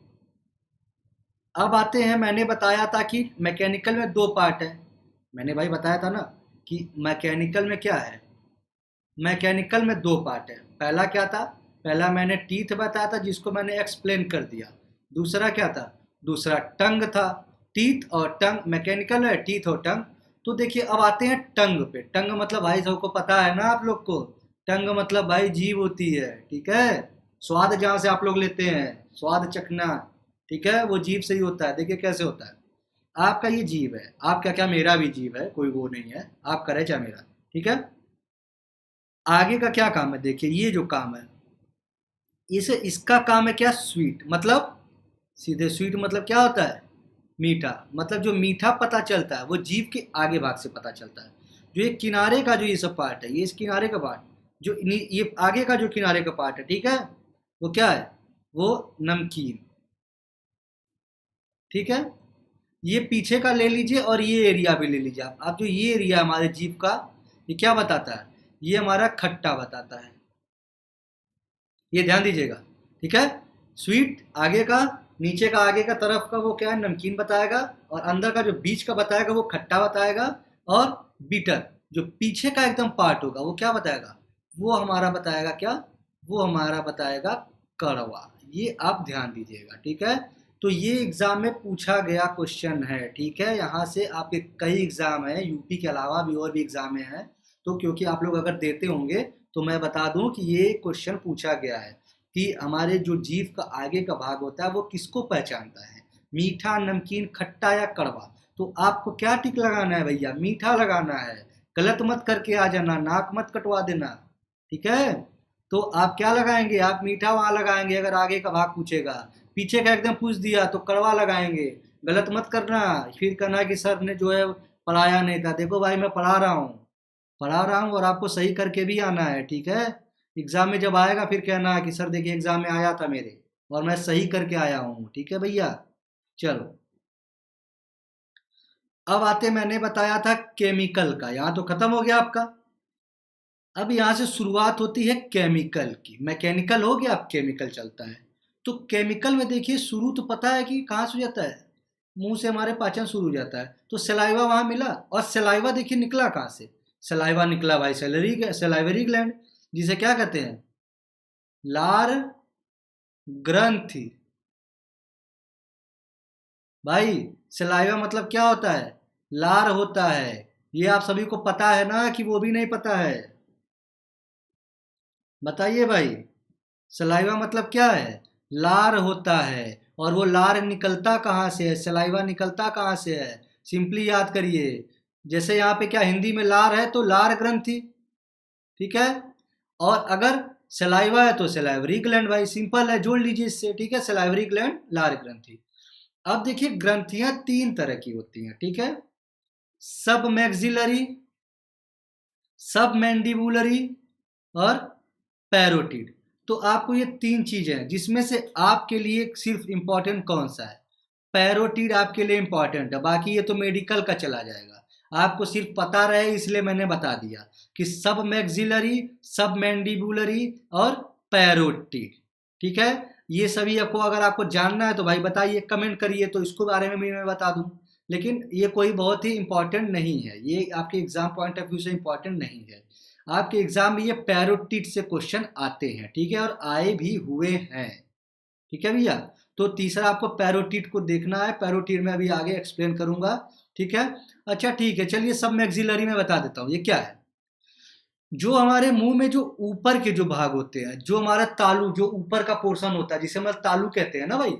अब आते हैं, मैंने बताया था कि मैकेनिकल में दो पार्ट है, मैंने भाई बताया था ना कि मैकेनिकल में क्या है, मैकेनिकल में दो पार्ट है। पहला क्या था, पहला मैंने टीथ बताया था जिसको मैंने एक्सप्लेन कर दिया। दूसरा क्या था, दूसरा टंग था। टीथ और टंग, मैकेनिकल है टीथ और टंग। तो देखिए अब आते हैं टंग पे। टंग मतलब भाई सबको पता है ना आप लोग को, टंग मतलब भाई जीभ होती है, ठीक है, स्वाद जहाँ से आप लोग लेते हैं, स्वाद चखना, ठीक है, वो जीभ से ही होता है। देखिए कैसे होता है, आपका ये जीभ है, आपका क्या, मेरा भी जीभ है, कोई वो नहीं है, आपका रहे चाहे मेरा, ठीक है। आगे का क्या काम है, देखिए ये जो काम है, इसे इसका काम है क्या, स्वीट, मतलब सीधे स्वीट मतलब क्या होता है, मीठा। मतलब जो मीठा पता चलता है वो जीभ के आगे भाग से पता चलता है। जो ये किनारे का जो ये सब पार्ट है, ये इस किनारे का पार्ट, जो ये आगे का जो किनारे का पार्ट है, ठीक है, वो क्या है, वो नमकीन, ठीक है। ये पीछे का ले लीजिए और ये एरिया भी ले लीजिए आप जो ये एरिया हमारे जीभ का, ये क्या बताता है, ये हमारा खट्टा बताता है, ये ध्यान दीजिएगा, ठीक है। स्वीट आगे का, नीचे का आगे का तरफ का वो क्या है, नमकीन बताएगा, और अंदर का जो बीच का बताएगा वो खट्टा बताएगा, और बीटर जो पीछे का एकदम पार्ट होगा वो क्या बताएगा, वो हमारा बताएगा क्या, वो हमारा बताएगा कड़वा। ये आप ध्यान दीजिएगा, ठीक है। तो ये एग्जाम में पूछा गया क्वेश्चन है, ठीक है। यहाँ से आपके कई एग्जाम है, यूपी के अलावा भी और भी एग्जाम में है, तो क्योंकि आप लोग अगर देते होंगे तो मैं बता दूं कि ये क्वेश्चन पूछा गया है कि हमारे जो जीभ का आगे का भाग होता है वो किसको पहचानता है, मीठा, नमकीन, खट्टा या कड़वा। तो आपको क्या टिक लगाना है भैया, मीठा लगाना है, गलत मत करके आ जाना, नाक मत कटवा देना, ठीक है। तो आप क्या लगाएंगे, आप मीठा वहां लगाएंगे अगर आगे का भाग पूछेगा, पीछे का एकदम पूछ दिया तो कड़वा लगाएंगे। गलत मत करना, फिर कहना कि सर ने जो है पढ़ाया नहीं था। देखो भाई मैं पढ़ा रहा हूँ और आपको सही करके भी आना है, ठीक है। एग्जाम में जब आएगा फिर कहना कि सर देखिए एग्जाम में आया था मेरे और मैं सही करके आया हूँ, ठीक है भैया। चलो अब आते, मैंने बताया था केमिकल का, यहाँ तो खत्म हो गया आपका। अब यहाँ से शुरुआत होती है केमिकल की। मैकेनिकल हो गया, अब केमिकल चलता है। तो केमिकल में देखिए शुरू तो पता है कि कहाँ से हो जाता है, मुंह से हमारे पाचन शुरू हो जाता है। तो सलाइवा वहां मिला, और सलाइवा देखिए निकला कहाँ से, सलाइवा निकला भाई सलाइवरी ग्लैंड, जिसे क्या कहते हैं, लार ग्रंथि। भाई सलाइवा मतलब क्या होता है, लार होता है। ये आप सभी को पता है ना कि वो भी नहीं पता है, बताइए भाई। सलाइवा मतलब क्या है, लार होता है। और वो लार निकलता कहाँ से है, सलाइवा निकलता कहाँ से है, सिंपली याद करिए। जैसे यहाँ पे क्या हिंदी में लार है तो लार ग्रंथि, ठीक है। और अगर सलाइवा है तो सलाइवरी ग्लैंड, भाई सिंपल है, जोड़ लीजिए इससे, ठीक है, सलाइवरी ग्लैंड, लार ग्रंथि। अब देखिए ग्रंथियां तीन तरह की होती हैं, ठीक है, सब मैक्सिलरी, सब मैंडिबुलरी और पैरोटिड। तो आपको ये तीन चीजें हैं जिसमें से आपके लिए सिर्फ इंपॉर्टेंट कौन सा है, पैरोटिड आपके लिए इंपॉर्टेंट है, बाकी ये तो मेडिकल का चला जाएगा। आपको सिर्फ पता रहे इसलिए मैंने बता दिया कि सब मैक्सिलरी, सब मैंडिबुलरी और पैरोटिड, ठीक है। ये सभी आपको अगर आपको जानना है तो भाई बताइए, कमेंट करिए, तो इसको बारे में भी मैं बता दूं। लेकिन ये कोई बहुत ही इंपॉर्टेंट नहीं है, ये आपके एग्जाम पॉइंट ऑफ व्यू से इंपॉर्टेंट नहीं है। आपके एग्जाम में ये पैरोटिड से क्वेश्चन आते हैं, ठीक है, और आए भी हुए हैं, ठीक है भैया। तो तीसरा आपको पैरोटिड को देखना है, पैरोटिड में अभी आगे एक्सप्लेन करूंगा, ठीक है। अच्छा ठीक है, चलिए सब मैक्सिलरी में बता देता हूँ ये क्या है। जो हमारे मुंह में जो ऊपर के जो भाग होते हैं, जो हमारा तालू, जो ऊपर का पोर्शन होता है जिसे हम तालू कहते हैं ना भाई,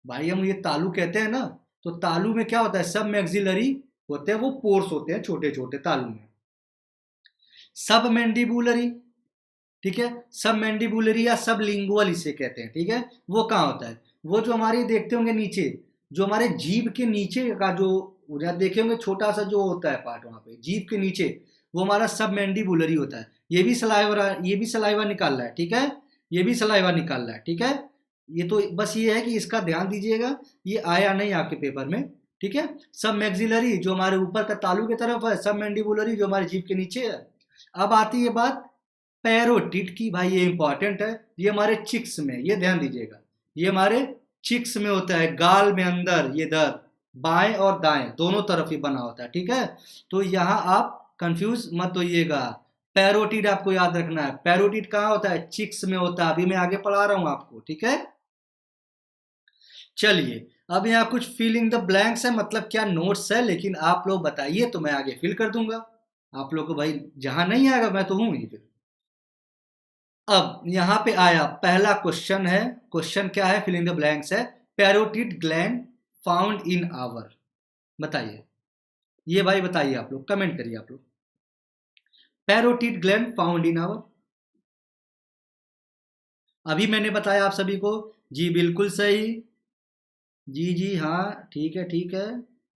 भाई हम ये तालू कहते हैं ना, तो तालू में क्या होता है, सब मैक्सिलरी होते हैं, वो पोर्स होते हैं छोटे छोटे तालू में। सब मैंडिबुलरी, ठीक है, सब मैंडिबुलरी या सब लिंगुअल इसे कहते हैं, ठीक है। वो कहाँ होता है, वो जो हमारे देखते होंगे नीचे, जो हमारे जीभ के नीचे का जो देखे होंगे छोटा सा जो होता है पार्ट वहाँ पे जीभ के नीचे, वो हमारा सब मैंडिबुलरी होता है। ये भी सलाइवा निकाल रहा है, ठीक है, ये भी सलाइवा निकाल रहा है, ठीक है। ये तो बस ये है कि इसका ध्यान दीजिएगा, ये आया नहीं आपके पेपर में, ठीक है। सब मैक्सिलरी जो हमारे ऊपर का तालू की तरफ है, सब मैंडिबुलरी जो हमारे जीभ के नीचे है। अब आती है बात पैरोटिड की, भाई ये इंपॉर्टेंट है, ये हमारे चिक्स में, ये ध्यान दीजिएगा, ये हमारे चिक्स में होता है, गाल में अंदर, ये दर बाएं और दाएं दोनों तरफ ही बना होता है, ठीक है। तो यहाँ आप कंफ्यूज मत होइएगा, पैरोटिड आपको याद रखना है। पैरोटिड कहाँ होता है, चिक्स में होता है, अभी मैं आगे पढ़ा रहा हूं आपको, ठीक है। चलिए, अब यहाँ कुछ फिलिंग द ब्लैंक्स है, मतलब क्या नोट्स है, लेकिन आप लोग बताइए तो मैं आगे फिल कर दूंगा। आप लोग को भाई जहां नहीं आएगा मैं तो हूं ही फिर। अब यहाँ पे आया पहला क्वेश्चन है, क्वेश्चन क्या है, फिलिंग द ब्लैंक्स है, parotid gland found in our, बताइए, ये भाई बताइए, आप लोग कमेंट करिए आप लोग, parotid gland found in our. अभी मैंने बताया आप सभी को, जी बिल्कुल सही, जी जी हाँ, ठीक है ठीक है,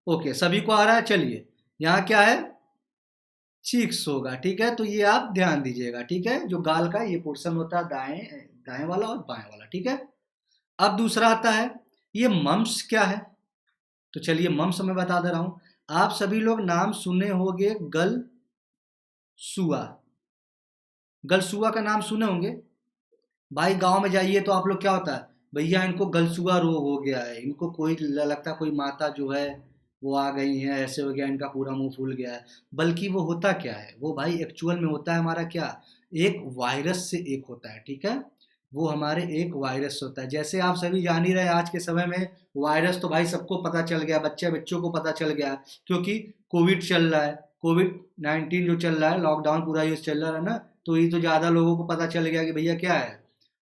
ओके, सभी को आ रहा है। चलिए, यहाँ क्या है, चिक्स होगा, ठीक है, तो ये आप ध्यान दीजिएगा, ठीक है, जो गाल का ये पोर्शन होता है, दाएं दाएं वाला और बाएं वाला, ठीक है। अब दूसरा आता है, ये मम्स क्या है, तो चलिए मम्स मैं बता दे रहा हूं। आप सभी लोग नाम सुने होंगे, गल सुआ, गलसुआ का नाम सुने होंगे। भाई गांव में जाइए तो आप लोग क्या होता है, भैया इनको गलसुआ रोग हो गया है, इनको कोई लगता है कोई माता जो है वो आ गई है, ऐसे हो गया, इनका पूरा मुंह फूल गया है। बल्कि वो होता क्या है, वो भाई एक्चुअल में होता है हमारा क्या, एक वायरस से एक होता है, ठीक है। वो हमारे एक वायरस होता है, जैसे आप सभी जान ही रहे हैं आज के समय में वायरस तो भाई सबको पता चल गया, बच्चे बच्चों को पता चल गया, क्योंकि कोविड चल रहा है, कोविड 19 जो चल रहा है, लॉकडाउन पूरा यूज चल रहा है ना, तो ये तो ज़्यादा लोगों को पता चल गया कि भैया क्या है,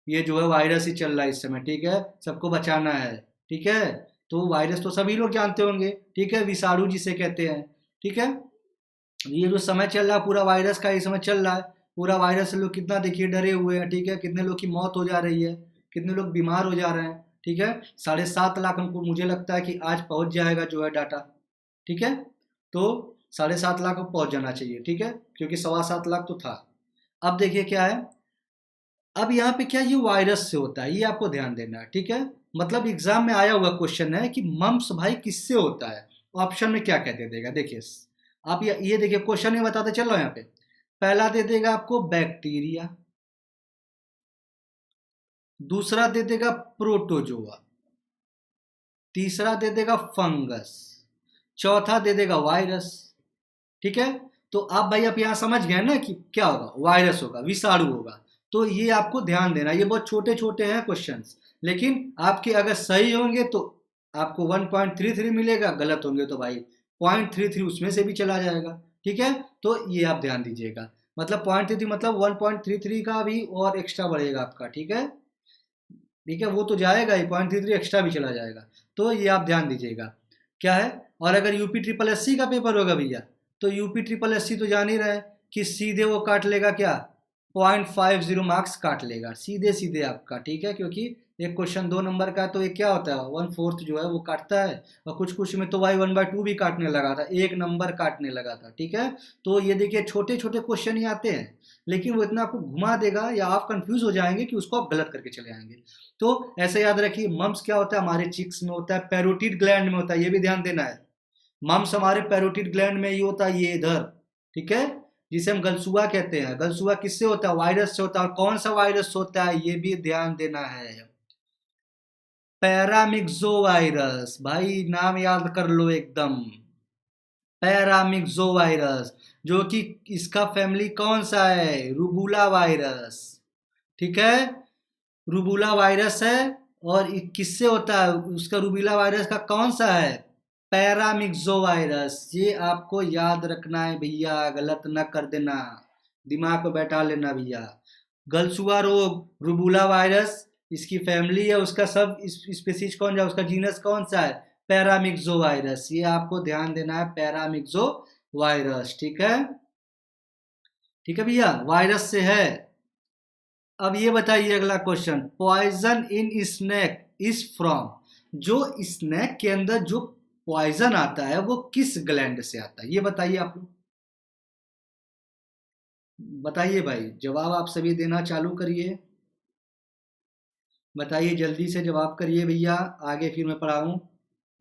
ये जो है वायरस ही चल रहा है इस समय, ठीक है, सबको बचाना है, ठीक है। तो वायरस तो सभी लोग जानते होंगे, ठीक है, विषाणु जिसे कहते हैं, ठीक है। ये जो समय चल रहा है पूरा वायरस का, ये समय चल रहा है पूरा वायरस से लोग कितना देखिए डरे हुए हैं, ठीक है, कितने लोग की मौत हो जा रही है, कितने लोग बीमार हो जा रहे हैं, ठीक है। 7.5 लाख हमको मुझे लगता है कि आज पहुंच जाएगा जो है डाटा, ठीक है। तो 7.5 लाख को पहुंच जाना चाहिए, ठीक है, क्योंकि 7.25 लाख तो था। अब देखिए क्या है, अब यहाँ पे क्या, ये वायरस से होता है, ये आपको ध्यान देना है, ठीक है। मतलब एग्जाम में आया हुआ क्वेश्चन है कि मम्स भाई किससे होता है, ऑप्शन में क्या क्या दे देगा, देखिए आप ये देखिए क्वेश्चन में बताते चलो यहाँ पे, पहला दे देगा आपको बैक्टीरिया, दूसरा दे देगा प्रोटोजोआ, तीसरा दे देगा फंगस, चौथा दे देगा वायरस, ठीक है। तो आप भाई आप यहाँ समझ गए ना कि क्या होगा, वायरस होगा, विषाणु होगा। तो ये आपको ध्यान देना, ये बहुत छोटे छोटे हैं क्वेश्चंस, लेकिन आपके अगर सही होंगे तो आपको 1.33 मिलेगा, गलत होंगे तो भाई 0.33 उसमें से भी चला जाएगा, ठीक है। तो ये आप ध्यान दीजिएगा, मतलब 0.33 मतलब 1.33 का भी और एक्स्ट्रा बढ़ेगा आपका, ठीक है, ठीक है, वो तो जाएगा ही, 0.33 एक्स्ट्रा भी चला जाएगा। तो ये आप ध्यान दीजिएगा क्या है। और अगर यूपी ट्रिपल एससी का पेपर होगा भैया, तो यूपी ट्रिपल एससी तो जान ही रहे हैं कि सीधे वो काट लेगा क्या, 0.50 मार्क्स काट लेगा सीधे सीधे आपका, ठीक है, क्योंकि एक क्वेश्चन 2 नंबर का तो एक क्या होता है 1/4 जो है वो काटता है, और कुछ कुछ में तो भाई 1/2 भी काटने लगा था, 1 नंबर काटने लगा था, ठीक है। तो ये देखिए छोटे छोटे क्वेश्चन ही आते हैं, लेकिन वो इतना आपको घुमा देगा या आप कंफ्यूज हो जाएंगे कि उसको आप गलत करके चले आएंगे। तो ऐसे याद रखिए, मम्स क्या होता है, हमारे चिक्स में होता है, पैरोटिड ग्लैंड में होता है, ये भी ध्यान देना है। मम्स हमारे पैरोटिड ग्लैंड में ही होता है, ये इधर, ठीक है, जिसे हम गलसुआ कहते हैं। गलसुआ किससे होता है, वायरस से होता है, और कौन सा वायरस होता है ये भी ध्यान देना है, पैरामिक्सो वायरस, भाई नाम याद कर लो एकदम, पैरामिक्सो वायरस, जो कि इसका फैमिली कौन सा है, रूबुला वायरस, ठीक है, रूबुला वायरस है। और किससे होता है, उसका रूबुला वायरस का कौन सा है, पैरामिक्सो वायरस, ये आपको याद रखना है भैया, गलत ना कर देना, दिमाग पे बैठा लेना भैया। गलसुआ रोग, रूबुला वायरस, इसकी फैमिली है, उसका सब स्पीसीज कौन सा, उसका जीनस कौन सा है, पैरामिक्सो वायरस। ये आपको ध्यान देना है, पैरामिक्सो वायरस। ठीक है, ठीक है भैया, वायरस से है। अब ये बताइए अगला question, poison in snake is from, जो स्नेक के अंदर जो पॉइजन आता है वो किस ग्लैंड से आता है, ये बताइए आप लोग। बताइए भाई, जवाब आप सभी देना चालू करिए। बताइए, जल्दी से जवाब करिए भैया, आगे फिर मैं पढ़ाऊँ।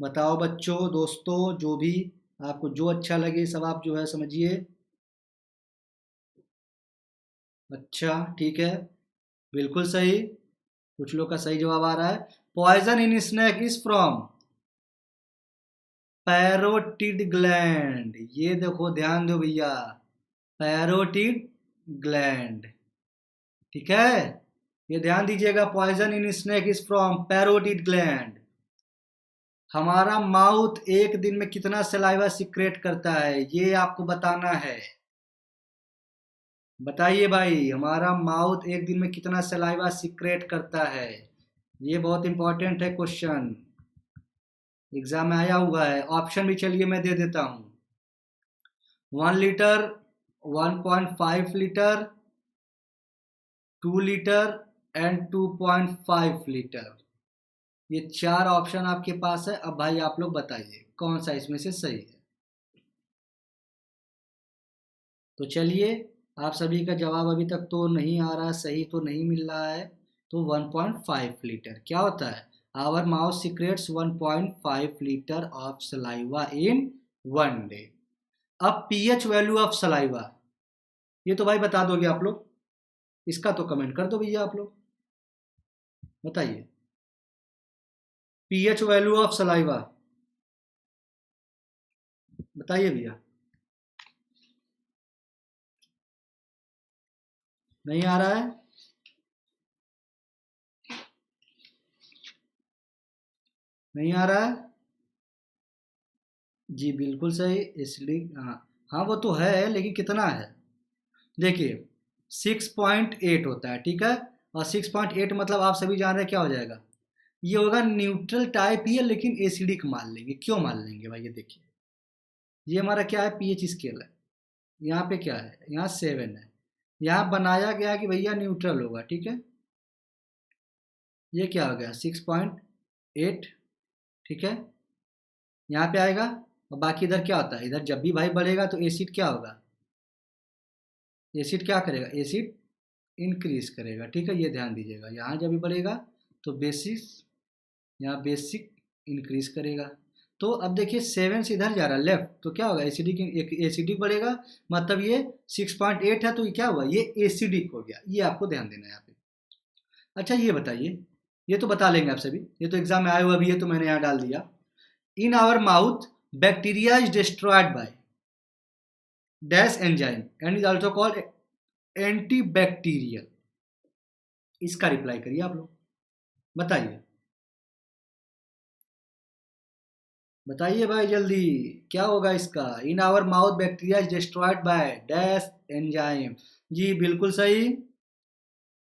बताओ बच्चों, दोस्तों, जो भी आपको जो अच्छा लगे सब आप जो है समझिए। अच्छा, ठीक है, बिल्कुल सही। कुछ लोग का सही जवाब आ रहा है। Poison in snake is from parotid gland. ये देखो, ध्यान दो भैया, पैरोटिड ग्लैंड। ठीक है, ये ध्यान दीजिएगा, poison in snake is from parotid gland. हमारा माउथ एक दिन में कितना सलाइवा सिक्रेट करता है, ये आपको बताना है। बताइए भाई, हमारा माउथ एक दिन में कितना सलाइवा सिक्रेट करता है, ये बहुत इंपॉर्टेंट है क्वेश्चन, एग्जाम में आया हुआ है। ऑप्शन भी चलिए मैं दे देता हूँ, 1 litre, 1.5 litre, 2 litre and 2.5 litre. ये 4 ऑप्शन आपके पास है। अब भाई आप लोग बताइए कौन सा इसमें से सही है। तो चलिए, आप सभी का जवाब अभी तक तो नहीं आ रहा, सही तो नहीं मिल रहा है। तो 1.5 लीटर क्या होता है, our mouth secretes 1.5 litre of saliva in 1 day. अब पीएच वैल्यू ऑफ सलाइवा, ये तो भाई बता दोगे आप लोग, इसका तो कमेंट कर दो भैया आप लोग। बताइए, पीएच वैल्यू ऑफ सलाइवा बताइए भैया। नहीं आ रहा है, नहीं आ रहा है। जी बिल्कुल सही, एसिडिक, हाँ। हाँ वो तो है, लेकिन कितना है, देखिए 6.8 होता है, ठीक है। और 6.8 मतलब आप सभी जान रहे हैं क्या हो जाएगा, ये होगा न्यूट्रल टाइप ही है, लेकिन एसिडिक मान लेंगे। क्यों मान लेंगे भाई, ये देखिए, ये हमारा क्या है, पीएच स्केल है। यहाँ पे क्या है, यहाँ 7 है। यहाँ बनाया गया कि भैया न्यूट्रल होगा, ठीक है। ये क्या हो गया, 6.8, ठीक है। यहाँ पे आएगा, और बाकी इधर क्या होता है, इधर जब भी भाई बढ़ेगा तो एसिड क्या होगा, एसिड क्या करेगा, एसिड इंक्रीज करेगा, ठीक है। ये ध्यान दीजिएगा, यहाँ जब भी बढ़ेगा तो बेसिस, यहाँ बेसिक इंक्रीज करेगा। तो अब देखिए 7 से इधर जा रहा है लेफ्ट, तो क्या होगा, एसिडिक, एसिडिक बढ़ेगा। मतलब ये 6.8 है, तो ये क्या हुआ, ये एसिडिक हो गया। ये आपको ध्यान देना है यहाँ पे। अच्छा ये बताइए, ये तो बता लेंगे आप सभी, ये तो एग्जाम में आया हुआ भी है, तो मैंने यहाँ डाल दिया। In our mouth bacteria is destroyed by dash enzyme and is also called antibacterial. इसका रिप्लाई करिए आप लोग, बताइए, बताइए भाई जल्दी, क्या होगा इसका। In our mouth bacteria is destroyed by dash enzyme. जी बिल्कुल सही।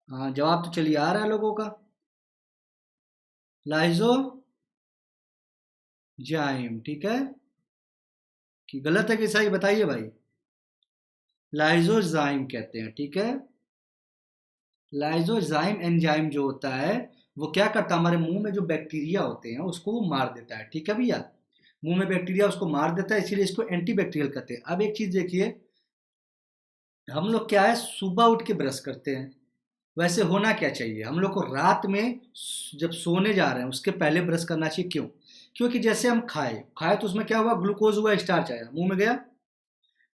हाँ जवाब तो चलिए आ रहा है लोगों का, लाइजो जाइम, ठीक है। कि गलत है कि सही, बताइए भाई। लाइजोजाइम कहते हैं, ठीक है। लाइजोजाइम एंजाइम जो होता है, वो क्या करता है, हमारे मुंह में जो बैक्टीरिया होते हैं उसको वो मार देता है, ठीक है भैया। मुंह में बैक्टीरिया उसको मार देता है, इसीलिए इसको एंटीबैक्टीरियल कहते हैं। अब एक चीज देखिए, हम लोग क्या है, सुबह उठ के ब्रश करते हैं, वैसे होना क्या चाहिए, हम लोग को रात में जब सोने जा रहे हैं उसके पहले ब्रश करना चाहिए। क्यों, क्योंकि जैसे हम खाए खाए तो उसमें क्या हुआ, ग्लूकोज हुआ, स्टार्च आया, मुंह में गया।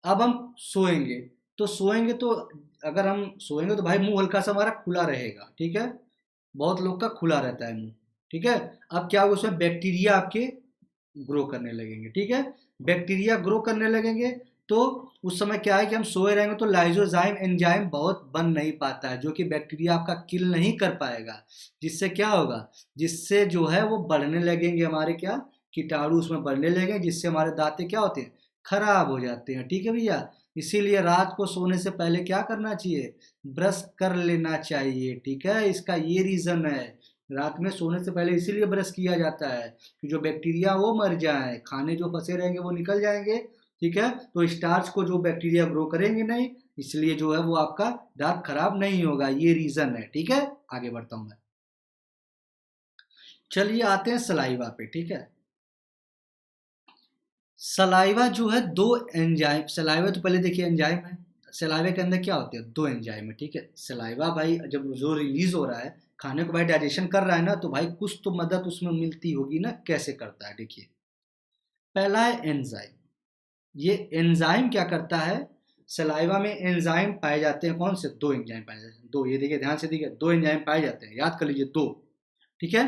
अब हम सोएंगे, तो सोएंगे तो अगर हम सोएंगे तो भाई मुंह हल्का सा हमारा खुला रहेगा, ठीक है। बहुत लोग का खुला रहता है मुंह, ठीक है। अब क्या होगा, उसमें बैक्टीरिया आपके ग्रो करने लगेंगे, ठीक है। बैक्टीरिया ग्रो करने लगेंगे, तो उस समय क्या है कि हम सोए रहेंगे तो लाइजोजाइम एंजाइम बहुत बन नहीं पाता है, जो कि बैक्टीरिया आपका किल नहीं कर पाएगा। जिससे क्या होगा, जिससे जो है वो बढ़ने लगेंगे, हमारे क्या कीटाणु उसमें बढ़ने लगेंगे, जिससे हमारे दांतें क्या होते हैं, खराब हो जाते हैं, ठीक है भैया। इसीलिए रात को सोने से पहले क्या करना चाहिए, ब्रश कर लेना चाहिए, ठीक है। इसका ये रीज़न है, रात में सोने से पहले इसीलिए ब्रश किया जाता है कि जो बैक्टीरिया वो मर जाए, खाने जो फंसे रहेंगे वो निकल जाएंगे, ठीक है। तो स्टार्च को जो बैक्टीरिया ग्रो करेंगे नहीं, इसलिए जो है वो आपका दांत खराब नहीं होगा, ये रीज़न है, ठीक है। आगे बढ़ता हूँ मैं। चलिए आते हैं सलाइवा पे, ठीक है। सलाइवा जो है दो एंजाइम, सलाइवा तो पहले देखिए एंजाइम है। सलाइवा के अंदर क्या होते हैं, दो एंजाइम है, ठीक है। सलाइवा भाई जब जो रिलीज हो रहा है, खाने को भाई डाइजेशन कर रहा है ना, तो भाई कुछ तो मदद उसमें मिलती होगी ना, कैसे करता है देखिए। पहला है एंजाइम। ये एंजाइम क्या करता है, सलाइवा में एंजाइम पाए जाते हैं, कौन से, दो एंजाइम पाए जाते हैं, दो, ये देखिए ध्यान से देखिए, दो एंजाइम पाए जाते हैं, याद कर लीजिए दो, ठीक है।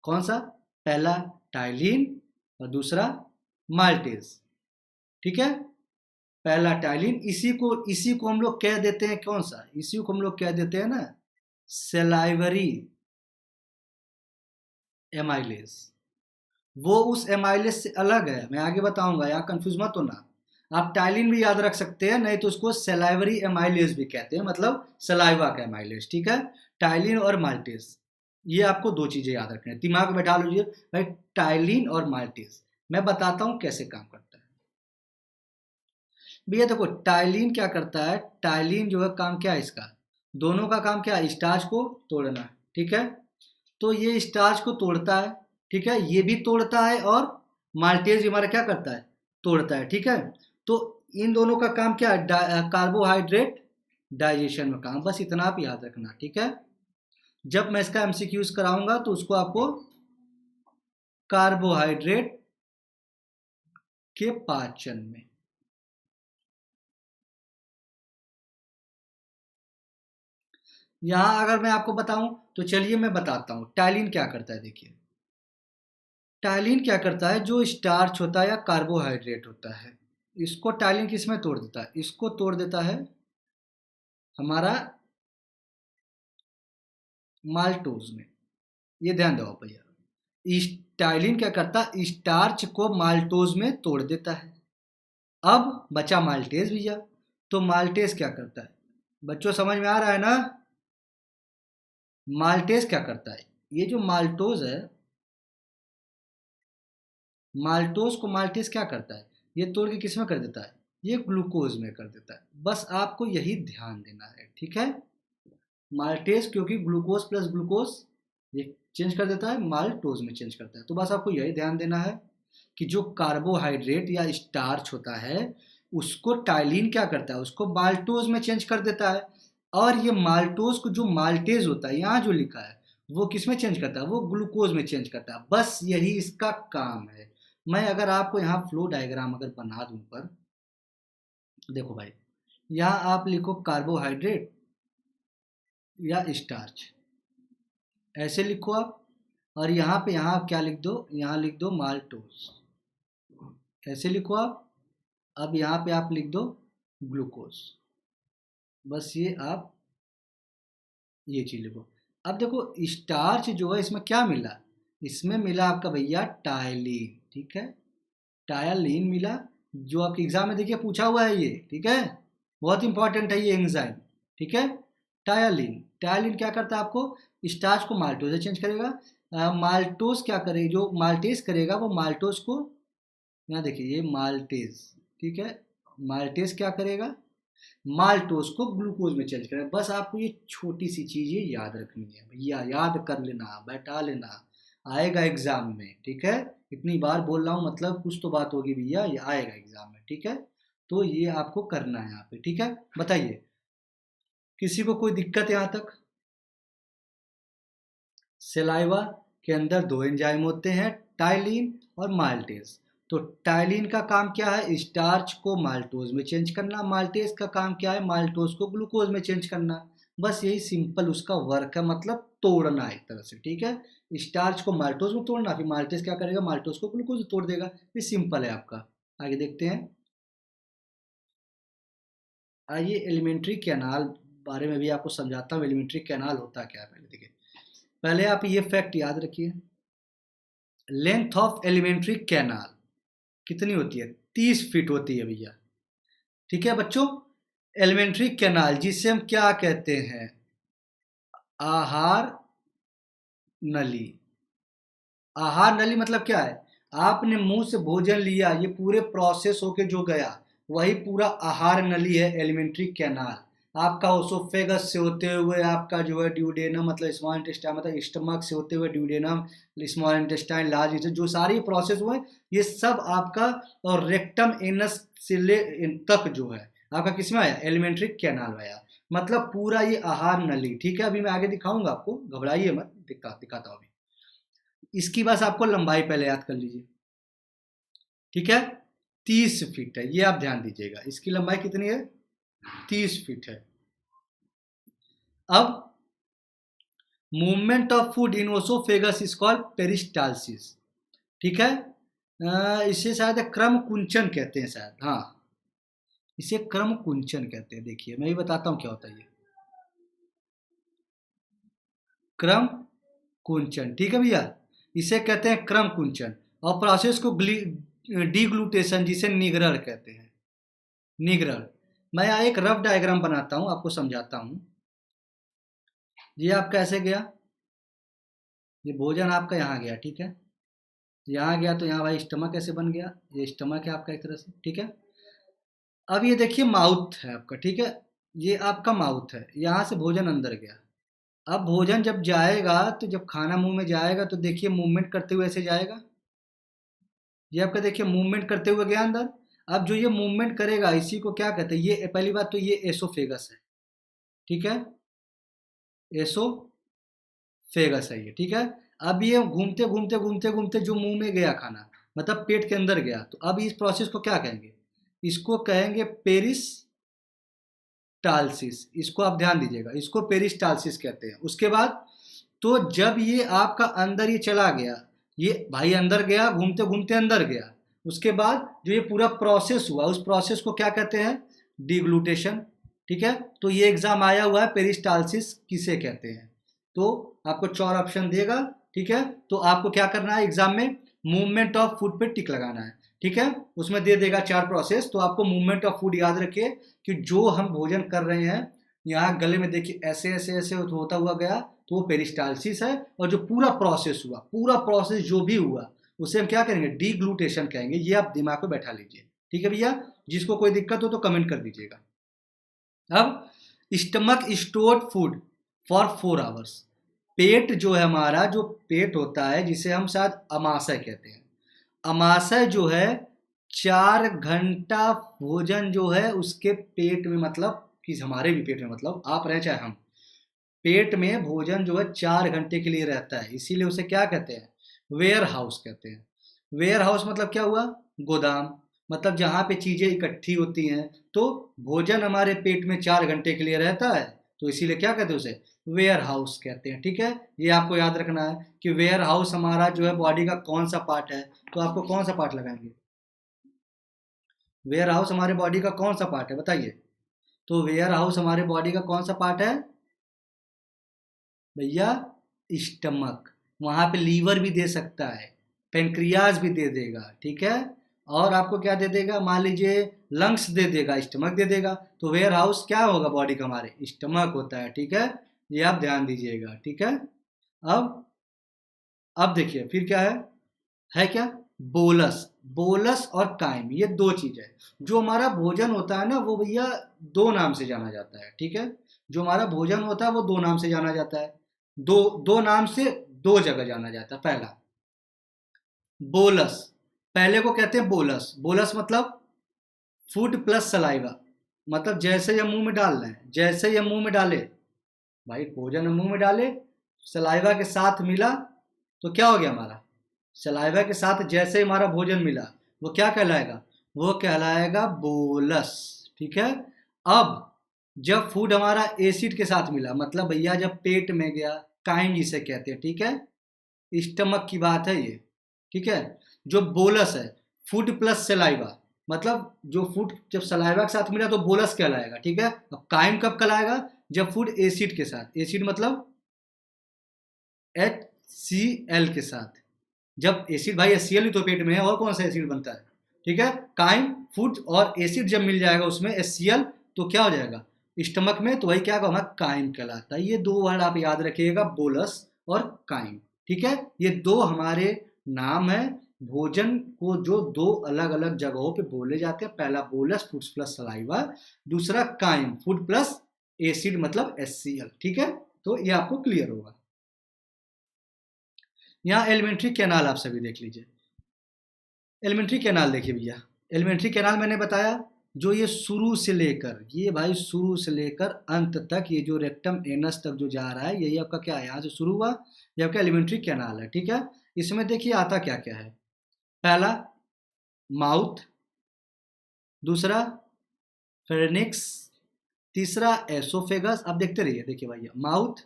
कौन सा, पहला टाइलिन और दूसरा माल्टेज, ठीक है। पहला टाइलिन, इसी को हम लोग कह देते हैं कौन सा, इसी को हम लोग कह देते हैं ना सेलाइवरी एमाइलेज। वो उस एमाइलेज से अलग है, मैं आगे बताऊंगा, यहाँ कंफ्यूज मत होना। आप टाइलिन भी याद रख सकते हैं, नहीं तो उसको सेलाइवरी एमाइलेज भी कहते हैं, मतलब सलाइवा का एमाइलेज, ठीक है। टाइलिन और माल्टेज, ये आपको दो चीजें याद रखनी है, दिमाग में बैठा लीजिए भाई, टाइलिन और माल्टेज। मैं बताता हूँ कैसे काम करता है भैया। देखो टाइलिन क्या करता है, टाइलिन जो है काम क्या है इसका, दोनों का काम क्या है, स्टार्च को तोड़ना, ठीक है। तो ये स्टार्च को तोड़ता है, ठीक है, ये भी तोड़ता है, और माल्टेज हमारा क्या करता है, तोड़ता है, ठीक है। तो इन दोनों का काम क्या है, कार्बोहाइड्रेट डाइजेशन में काम, बस इतना आप याद रखना, ठीक है। जब मैं इसका एमसीक्यूज कराऊंगा तो उसको आपको कार्बोहाइड्रेट के पाचन में, यहां अगर मैं आपको बताऊं तो चलिए मैं बताता हूं टाइलिन क्या करता है, देखिए। टाइलिन क्या करता है, जो स्टार्च होता है या कार्बोहाइड्रेट होता है, इसको टाइलिन किस में तोड़ देता है, इसको तोड़ देता है हमारा माल्टोज में, ये ध्यान दो भैया। टाइलिन क्या करता है, स्टार्च को माल्टोज में तोड़ देता है। अब बचा माल्टेज भैया, तो माल्टेज क्या करता है, बच्चों समझ में आ रहा है ना। माल्टेज क्या करता है, ये जो माल्टोज है, माल्टोज को माल्टेज क्या करता है, ये तोड़ के किस में कर देता है, ये ग्लूकोज में कर देता है। बस आपको यही ध्यान देना है, ठीक है। माल्टेज क्योंकि ग्लूकोज प्लस ग्लूकोज ये चेंज कर देता है, माल्टोज में चेंज करता है। तो बस आपको यही ध्यान देना है कि जो कार्बोहाइड्रेट या स्टार्च होता है, उसको टाइलिन क्या करता है, उसको माल्टोज में चेंज कर देता है। और ये माल्टोज को जो माल्टेज होता है, यहाँ जो लिखा है, वो किस में चेंज करता है, वो ग्लूकोज में चेंज करता है, बस यही इसका काम है। मैं अगर आपको यहाँ फ्लो डायग्राम अगर बना दूं पर, देखो भाई, यहाँ आप लिखो कार्बोहाइड्रेट या स्टार्च, ऐसे लिखो आप। और यहाँ पे यहाँ आप क्या लिख दो, यहाँ लिख दो माल्टोज, ऐसे लिखो आप। अब यहाँ पे आप लिख दो ग्लूकोज, बस ये आप ये चीज लिखो। अब देखो स्टार्च जो है इसमें क्या मिला, इसमें मिला आपका भैया टाइलिन, ठीक है। टायलिन मिला, जो आपके एग्जाम में देखिए पूछा हुआ है ये, ठीक है, बहुत इंपॉर्टेंट है ये एंजाइम, ठीक है। टायलिन, टायलिन क्या करता है, आपको स्टार्च को माल्टोज से चेंज करेगा। माल्टोज क्या करेगा, जो माल्टेज करेगा वो माल्टोज को, यहाँ देखिए ये माल्टेज, ठीक है, माल्टेज क्या करेगा, माल्टोज को ग्लूकोज में चेंज करेगा। बस आपको ये छोटी सी चीज ये याद रखनी है भैया, याद कर लेना, बैठा लेना, आएगा एग्जाम में, ठीक है। इतनी बार बोल रहा हूँ, मतलब कुछ तो बात होगी भैया, ये आएगा एग्जाम में, ठीक है। तो ये आपको करना है यहाँ पे, ठीक है। बताइए किसी को कोई दिक्कत यहाँ तक। सेलाइवा के अंदर दो एंजाइम होते हैं, टाइलिन और माल्टेज। तो टाइलिन का काम क्या है, स्टार्च को माल्टोज में चेंज करना, माल्टेज का काम क्या है, माल्टोज को ग्लूकोज में चेंज करना। बस यही सिंपल उसका वर्क है, मतलब तोड़ना एक तरह से, ठीक है। स्टार्च को माल्टोज में तोड़ना, फिर माल्टेज क्या करेगा, माल्टोज को ग्लूकोज में तोड़ देगा। ये सिंपल है आपका। आगे देखते हैं। आइए एलिमेंट्री कैनाल बारे में भी आपको समझाता हूँ, एलिमेंट्री कैनाल होता क्या है। पहले देखिए, पहले आप ये फैक्ट याद रखिए, लेंथ ऑफ एलिमेंट्री कैनाल कितनी होती है, 30 फीट होती है भैया, ठीक है बच्चों, एलिमेंट्री कैनाल जिसे हम क्या कहते हैं, आहार नली। आहार नली मतलब क्या है, आपने मुंह से भोजन लिया, ये पूरे प्रोसेस होके जो गया वही पूरा आहार नली है, एलिमेंट्री कैनाल। आपका ओसोफेगस से होते हुए आपका जो है ड्यूडेनम मतलब स्मॉल इंटेस्टाइन मतलब स्टमक से होते हुए duodenum small intestine large intestine, जो सारी प्रोसेस हुए ये सब आपका, और रेक्टम एनस से ले तक जो है आपका किस में आया, एलिमेंट्री कैनाल में आया। मतलब पूरा ये आहार नली। ठीक है, अभी मैं आगे दिखाऊंगा आपको, घबराइए मत, दिखाता हूँ अभी। इसकी बस आपको लंबाई पहले याद कर लीजिए। ठीक है, 30 फीट है, ये आप ध्यान दीजिएगा। इसकी लंबाई कितनी है, 30 फीट है। अब movement of food in oesophagus is called peristalsis. ठीक है, इसे शायद क्रम कुंचन कहते हैं शायद, हाँ इसे क्रम कुंचन कहते हैं। देखिए मैं भी बताता हूँ क्या होता है ये क्रम कुंचन। ठीक है भैया, इसे कहते हैं क्रम कुंचन, और प्रोसेस को डीग्लूटेशन जिसे निग्रह कहते हैं, निग्रह। मैं यहाँ एक रफ डायग्राम बनाता हूँ, आपको समझाता हूँ। ये आपका ऐसे गया, ये भोजन आपका यहाँ गया, ठीक है, यहाँ गया तो यहाँ भाई स्टमक कैसे बन गया, ये स्टमक है आपका एक तरह से। ठीक है, अब ये देखिए माउथ है आपका, ठीक है, ये आपका माउथ है, यहाँ से भोजन अंदर गया। अब भोजन जब जाएगा तो जब खाना मुंह में जाएगा तो देखिए मूवमेंट करते हुए ऐसे जाएगा, ये आपका देखिए मूवमेंट करते हुए गया अंदर। अब जो ये मूवमेंट करेगा इसी को क्या कहते हैं, ये पहली बात तो ये एसोफेगस है। ठीक है, एसोफेगस है ये। ठीक है, अब ये घूमते घूमते घूमते घूमते जो मुंह में गया खाना मतलब पेट के अंदर गया, तो अब इस प्रोसेस को क्या कहेंगे, इसको कहेंगे पेरिस्टालसिस। इसको आप ध्यान दीजिएगा, इसको पेरिस्टालसिस कहते हैं। उसके बाद तो जब ये आपका अंदर ये चला गया, ये भाई अंदर गया, घूमते घूमते अंदर गया, उसके बाद जो ये पूरा प्रोसेस हुआ उस प्रोसेस को क्या कहते हैं, डिग्लूटेशन। ठीक है, तो ये एग्जाम आया हुआ है, पेरिस्टालसिस किसे कहते हैं। तो आपको 4 ऑप्शन देगा। ठीक है, तो आपको क्या करना है एग्जाम में, मूवमेंट ऑफ फूड पे टिक लगाना है। ठीक है, उसमें दे देगा 4 प्रोसेस, तो आपको मूवमेंट ऑफ फूड याद रखिए कि जो हम भोजन कर रहे हैं यहाँ गले में देखिए ऐसे ऐसे ऐसे होता हुआ गया, तो वो पेरिस्टालसिस है। और जो पूरा प्रोसेस हुआ, पूरा प्रोसेस जो भी हुआ उसे हम क्या करेंगे, डीग्लूटेशन कहेंगे। ये आप दिमाग में बैठा लीजिए। ठीक है भैया, जिसको कोई दिक्कत हो तो कमेंट कर दीजिएगा। अब stomach stored food for 4 hours. पेट जो है हमारा, जो पेट होता है जिसे हम शायद अमाशय कहते हैं, अमाशय जो है 4 घंटा भोजन जो है उसके पेट में, मतलब कि हमारे भी पेट में, मतलब आप रहे चाहे हम, पेट में भोजन जो है 4 घंटे के लिए रहता है। इसीलिए उसे क्या कहते हैं, वेयर हाउस कहते हैं। वेयर हाउस मतलब क्या हुआ, गोदाम, मतलब जहाँ पे चीज़ें इकट्ठी होती हैं। तो भोजन हमारे पेट में 4 घंटे के लिए रहता है, तो इसीलिए क्या कहते हैं उसे, वेयर हाउस कहते हैं। ठीक है, ये आपको याद रखना है कि वेयर हाउस हमारा जो है बॉडी का कौन सा पार्ट है। तो आपको कौन सा पार्ट लगाएंगे, वेयर हाउस हमारे बॉडी का कौन सा पार्ट है बताइए। तो वेयर हाउस हमारे बॉडी का कौन सा पार्ट है भैया, स्टमक। वहाँ पे लीवर भी दे सकता है, पेनक्रियाज भी दे देगा। ठीक है, और आपको क्या दे देगा, मान लीजिए लंग्स दे देगा, स्टमक दे देगा। तो वेयर हाउस क्या होगा बॉडी का, हमारे स्टमक होता है। ठीक है, ये आप ध्यान दीजिएगा। ठीक है, अब अब देखिए फिर क्या है क्या, बोलस। बोलस और काइम, ये 2 चीज है। जो हमारा भोजन होता है ना वो भैया 2 नाम से जाना जाता है। ठीक है, जो हमारा भोजन होता है वो 2 नाम से जाना जाता है। दो नाम से 2 जगह जाना जाता है। पहला बोलस, पहले को कहते हैं बोलस। बोलस मतलब फूड प्लस सलाइवा, मतलब जैसे ये मुंह में डाल रहे हैं, जैसे ये मुंह में डाले भाई, भोजन मुंह में डाले, सलाइवा के साथ मिला तो क्या हो गया हमारा, सलाइवा के साथ जैसे हमारा भोजन मिला वो क्या कहलाएगा, वो कहलाएगा बोलस। ठीक है, अब जब फूड हमारा एसिड के साथ मिला, मतलब भैया जब पेट में गया, काइम जिसे कहते हैं। ठीक है, स्टमक की बात है ये। ठीक है, जो बोलस है फूड प्लस सलाइवा, मतलब जो फूड जब सलाइवा के साथ मिला तो बोलस कहलाएगा। ठीक है, अब काइम कब कहलाएगा, जब फूड एसिड के साथ, एसिड मतलब HCl के साथ, जब एसिड भाई HCl ही तो पेट में है, और कौन सा एसिड बनता है, ठीक है। काइम फूड और एसिड जब मिल जाएगा उसमें HCl तो क्या हो जाएगा स्टमक में, तो वही क्या होगा हमारा काइम कहलाता है। ये दो वर्ड आप याद रखिएगा, बोलस और काइम। ठीक है, ये दो हमारे नाम है भोजन को जो दो अलग अलग जगहों पे बोले जाते हैं। पहला बोलस फूड प्लस सलाइवा, दूसरा काइम फूड प्लस एसिड मतलब HCl। ठीक है, तो ये आपको क्लियर होगा। यहाँ एलिमेंट्री कैनाल आप सभी देख लीजिए। एलिमेंट्री कैनाल देखिए भैया, एलिमेंट्री कैनाल मैंने बताया जो ये शुरू से लेकर, ये भाई शुरू से लेकर अंत तक, ये जो रेक्टम एनस तक जो जा रहा है, यही आपका क्या है, यहाँ से शुरू हुआ, ये आपका एलिमेंट्री कैनाल है। ठीक है, इसमें देखिए आता क्या क्या है। पहला माउथ, दूसरा फेरेनिक्स, तीसरा एसोफेगस। आप देखते रहिए, देखिए भैया माउथ,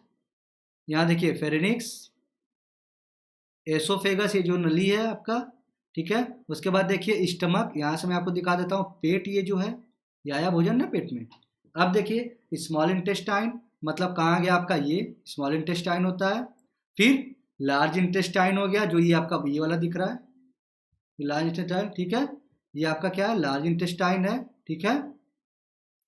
यहाँ देखिए फेरेनिक्स, एसोफेगस ये जो नली है आपका। ठीक है, उसके बाद देखिए स्टमक, यहाँ से मैं आपको दिखा देता हूँ पेट, ये जो है ये आया भोजन ना पेट में। अब देखिए स्मॉल इंटेस्टाइन, मतलब कहाँ गया आपका, ये स्मॉल इंटेस्टाइन होता है। फिर लार्ज इंटेस्टाइन हो गया, जो ये आपका ये वाला दिख रहा है, लार्ज इंटेस्टाइन। ठीक है, ये आपका क्या है, लार्ज इंटेस्टाइन है। ठीक है,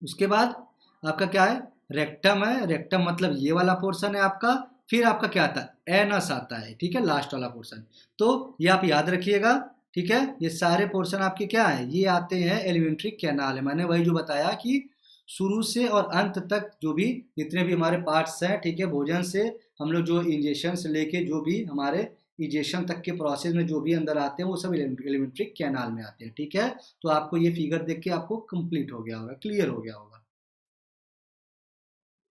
उसके बाद आपका क्या है, रेक्टम है। रेक्टम मतलब ये वाला पोर्शन है आपका। फिर आपका क्या आता है, एनस आता है। ठीक है, लास्ट वाला पोर्शन। तो ये आप याद रखिएगा। ठीक है, ये सारे पोर्शन आपके क्या है, ये आते हैं एलिमेंट्री कैनाल है। मैंने वही जो बताया कि शुरू से और अंत तक जो भी जितने भी हमारे पार्ट्स हैं, ठीक है, भोजन से हम लोग जो इंजेक्शन से लेके जो भी हमारे इजेक्शन तक के प्रोसेस में जो भी अंदर आते हैं वो सब एलिमेंट्री कैनाल में आते हैं। ठीक है, तो आपको ये फिगर देख के आपको कंप्लीट हो गया होगा, क्लियर हो गया होगा।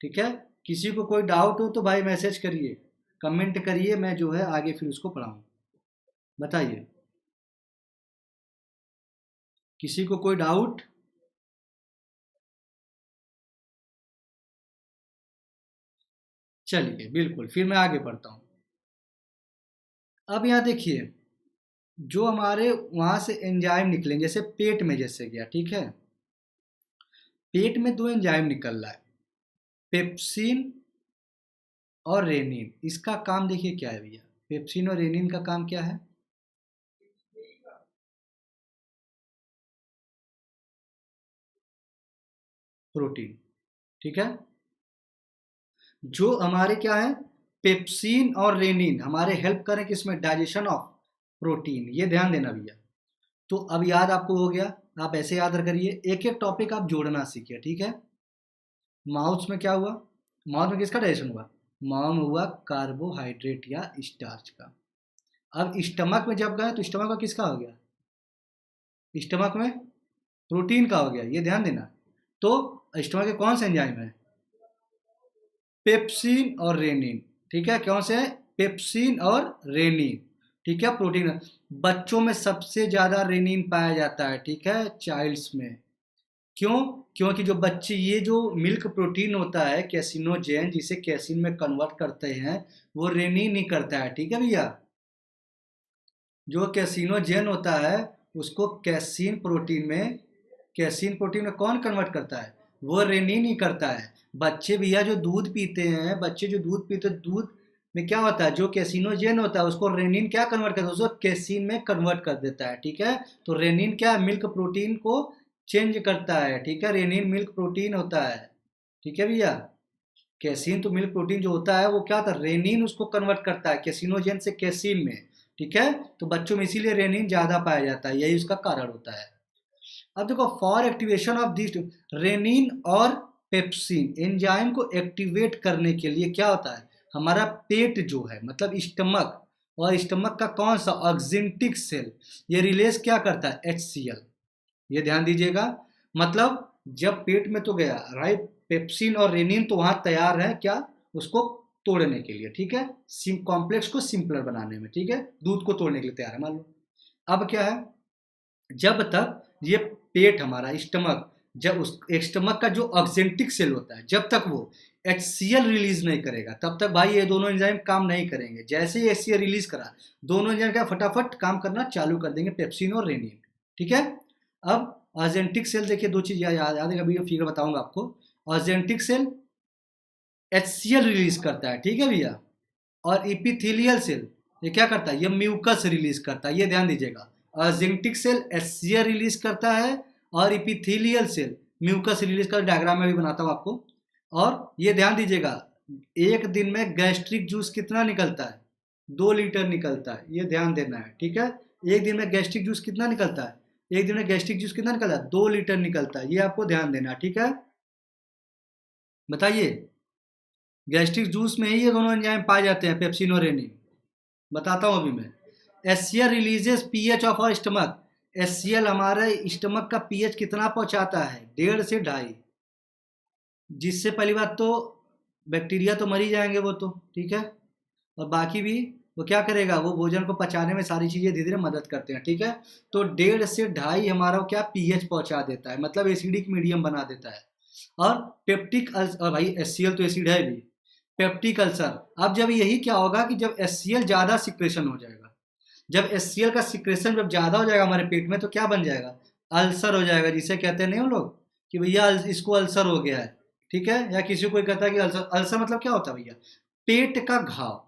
ठीक है, किसी को कोई डाउट हो तो भाई मैसेज करिए, कमेंट करिए, मैं जो है आगे फिर उसको पढ़ाऊँ। बताइए, किसी को कोई डाउट? चलिए बिल्कुल, फिर मैं आगे पढ़ता हूँ। अब यहाँ देखिए, जो हमारे वहाँ से एंजाइम निकलेंगे, जैसे पेट में जैसे गया, ठीक है, पेट में दो एंजाइम निकल रहा है, पेप्सिन और रेनिन। इसका काम देखिए क्या है भैया, पेप्सिन और रेनिन का काम क्या है, प्रोटीन। ठीक है, जो हमारे क्या है, पेप्सिन और रेनिन हमारे हेल्प करें किसमें, डाइजेशन ऑफ प्रोटीन। ये ध्यान देना भैया। तो अब याद आपको हो गया, आप ऐसे याद करिए, एक एक टॉपिक आप जोड़ना सीखिए। ठीक है, माउथ में क्या हुआ, माउथ में किसका डाइजेशन हुआ, माउथ में हुआ कार्बोहाइड्रेट या स्टार्च का। अब स्टमक में जब गए तो स्टमक में किसका हो गया, स्टमक में प्रोटीन का हो गया, ये ध्यान देना। तो स्टमक के कौन से एंजाइम है, पेप्सिन और रेनिन। ठीक है, कौन से है, पेप्सिन और रेनिन। ठीक है, प्रोटीन। बच्चों में सबसे ज्यादा रेनिन पाया जाता है। ठीक है, चाइल्ड्स में। क्यों, क्योंकि जो बच्चे ये जो मिल्क प्रोटीन होता है कैसिनोजेन, जिसे कैसिन में कन्वर्ट करते हैं, वो रेनिन नहीं करता है। ठीक है भैया, जो कैसिनोजेन होता है उसको कैसीन प्रोटीन में कौन कन्वर्ट करता है, वो रेनिन ही करता है। बच्चे भैया जो दूध पीते हैं, बच्चे जो दूध पीते हैं, दूध में क्या होता है, जो कैसिनोजेन होता है उसको रेनिन क्या कन्वर्ट करता है, उसको कैसीन में कन्वर्ट कर देता है। ठीक है, तो रेनिन क्या है, मिल्क प्रोटीन को चेंज करता है। ठीक है, रेनिन मिल्क प्रोटीन होता है। ठीक है भैया, कैसीन तो मिल्क प्रोटीन जो होता है वो क्या होता है, रेनिन उसको कन्वर्ट करता है कैसिनोजेन से कैसीन में। ठीक है, तो बच्चों में इसीलिए रेनिन ज्यादा पाया जाता है, यही उसका कारण होता है। अब देखो, for activation of this, rennin और पेप्सिन एंजाइम को एक्टिवेट करने के लिए क्या होता है, हमारा पेट जो है मतलब स्टमक, और स्टमक का कौन सा ऑक्जेंटिक सेल, ये रिलीज क्या करता है, HCl। ये ध्यान दीजिएगा, मतलब जब पेट में तो गया राइट, पेप्सिन और रेनिन तो वहां तैयार है क्या, उसको तोड़ने के लिए। ठीक है, कॉम्प्लेक्स को सिंपलर बनाने में। ठीक है, दूध को तोड़ने के लिए तैयार है मान लो। अब क्या है, जब तक ये पेट हमारा स्टमक, जब उस स्टमक का जो ऑक्जेंटिक सेल होता है, जब तक वो HCl रिलीज नहीं करेगा तब तक भाई ये दोनों एंजाइम काम नहीं करेंगे। जैसे ही HCl रिलीज करा, दोनों एंजाइम क्या फटाफट काम करना चालू कर देंगे, पेप्सिन और रेनिन। ठीक है, अब ऑक्जेंटिक सेल देखिए, दो चीज याद है, अभी फिगर बताऊंगा आपको। ऑक्जेंटिक सेल HCl रिलीज करता है, ठीक है भैया, और इपिथेलियल सेल ये क्या करता है, ये म्यूकस रिलीज करता है, ये ध्यान दीजिएगा। अजेंटिक सेल एचसीएल रिलीज करता है और इपिथेलियल सेल म्यूकस रिलीज का डायग्राम में भी बनाता हूँ आपको। और ये ध्यान दीजिएगा, एक दिन में गैस्ट्रिक जूस कितना निकलता है? 2 लीटर निकलता है, ये ध्यान देना है, ठीक है। एक दिन में गैस्ट्रिक जूस कितना निकलता है? एक दिन में गैस्ट्रिक जूस कितना निकलता है? 2 लीटर निकलता है, ये आपको ध्यान देना है, ठीक है। बताइए, गैस्ट्रिक जूस में ही ये दोनों एंजाइम पाए जाते हैं, पेप्सिन और रेनिन। बताता हूँ अभी मैं। HCl releases pH of our stomach. HCl हमारे स्टमक का पीएच कितना पहुंचाता है? 1.5 से 2.5। जिससे पहली बात तो बैक्टीरिया तो मर ही जाएंगे वो तो, ठीक है। और बाकी भी वो क्या करेगा, वो भोजन को पचाने में सारी चीज़ें धीरे धीरे मदद करते हैं, ठीक है। तो 1.5 से 2.5 हमारा क्या पीएच पहुंचा देता है, मतलब एसिडिक मीडियम बना देता है। और पेप्टिक अल्सर, और भाई एचसीएल तो एसिड है भी, पेप्टिक अल्सर। अब जब यही क्या होगा कि जब एचसीएल ज़्यादा सिक्रेशन हो जाएगा, जब एचसीएल का सिक्रेशन जब ज़्यादा हो जाएगा हमारे पेट में, तो क्या बन जाएगा? अल्सर हो जाएगा, जिसे कहते हैं नहीं हम लोग कि भैया इसको अल्सर हो गया है, ठीक है। या किसी को कहता है कि अल्सर, अल्सर मतलब क्या होता है भैया? पेट का घाव।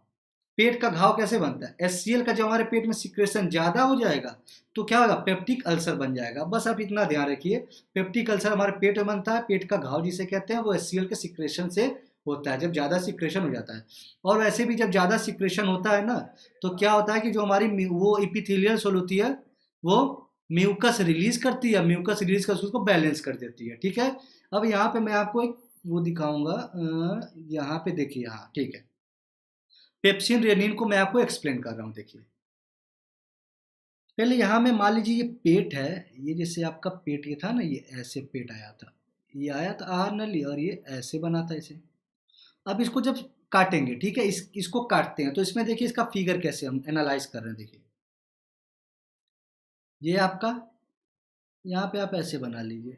पेट का घाव कैसे बनता है? एचसीएल का जब हमारे पेट में सिक्रेशन ज़्यादा हो जाएगा तो क्या होगा? पेप्टिक अल्सर बन जाएगा। बस आप इतना ध्यान रखिए, पेप्टिक अल्सर हमारे पेट में बनता है, पेट का घाव जिसे कहते हैं, वो एचसीएल के सिक्रेशन से होता है, जब ज़्यादा सिक्रेशन हो जाता है। और वैसे भी जब ज़्यादा सिक्रेशन होता है ना, तो क्या होता है कि जो हमारी वो इपिथेलियल सेल होती है, वो म्यूकस रिलीज करती है, म्यूकस रिलीज कर उसको बैलेंस कर देती है, ठीक है। अब यहाँ पे मैं आपको एक वो दिखाऊंगा, यहाँ पे देखिए, हाँ ठीक है। पेप्सिन रेनिन को मैं आपको एक्सप्लेन कर रहा हूँ, देखिए। पहले यहाँ में मान लीजिए ये पेट है, ये जैसे आपका पेट ये था ना, ये ऐसे पेट आया था, ये आया था आर नली, और ये ऐसे बना था इसे। अब इसको जब काटेंगे, ठीक है, इसको काटते हैं, तो इसमें देखिए इसका फिगर कैसे हम एनालाइज कर रहे हैं, देखिए। ये आपका यहाँ पे आप ऐसे बना लीजिए,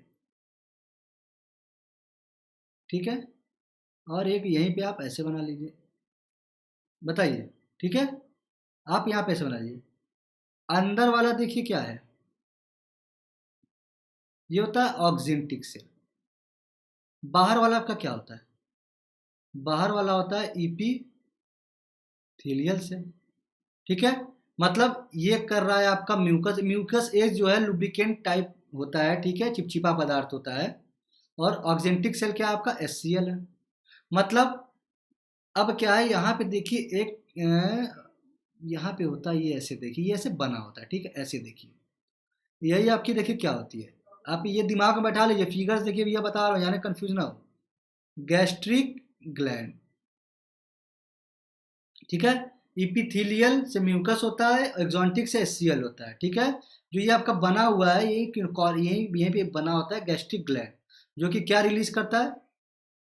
ठीक है। और एक यहीं पे आप ऐसे बना लीजिए, बताइए, ठीक है। आप यहाँ पे ऐसे बना लीजिए। अंदर वाला देखिए क्या है, ये होता है ऑक्जेंटिक सेल। बाहर वाला आपका क्या होता है? बाहर वाला होता है इपीथेलियल सेल, ठीक है। मतलब ये कर रहा है आपका म्यूकस। म्यूकस एक जो है लुब्रिकेंट टाइप होता है, ठीक है, चिपचिपा पदार्थ होता है। और ऑक्जेंटिक सेल क्या है आपका? एचसीएल है। मतलब अब क्या है, यहाँ पे देखिए एक यहाँ पे होता है ये ऐसे, देखिए ये ऐसे बना होता है, ठीक है, ऐसे देखिए। यही आपकी देखिए क्या होती है, आप ये दिमाग में बैठा लीजिए, फिगर्स देखिए भैया बता रहा हूँ, यानी कंफ्यूज ना हो। गैस्ट्रिक ग्लैंड, ठीक है। इपिथेलियल से म्यूकस होता है, एक्सोंटिक से एचसीएल होता है, ठीक है। जो ये आपका बना हुआ है, यही पे बना होता है गैस्ट्रिक ग्लैंड, जो कि क्या रिलीज करता है?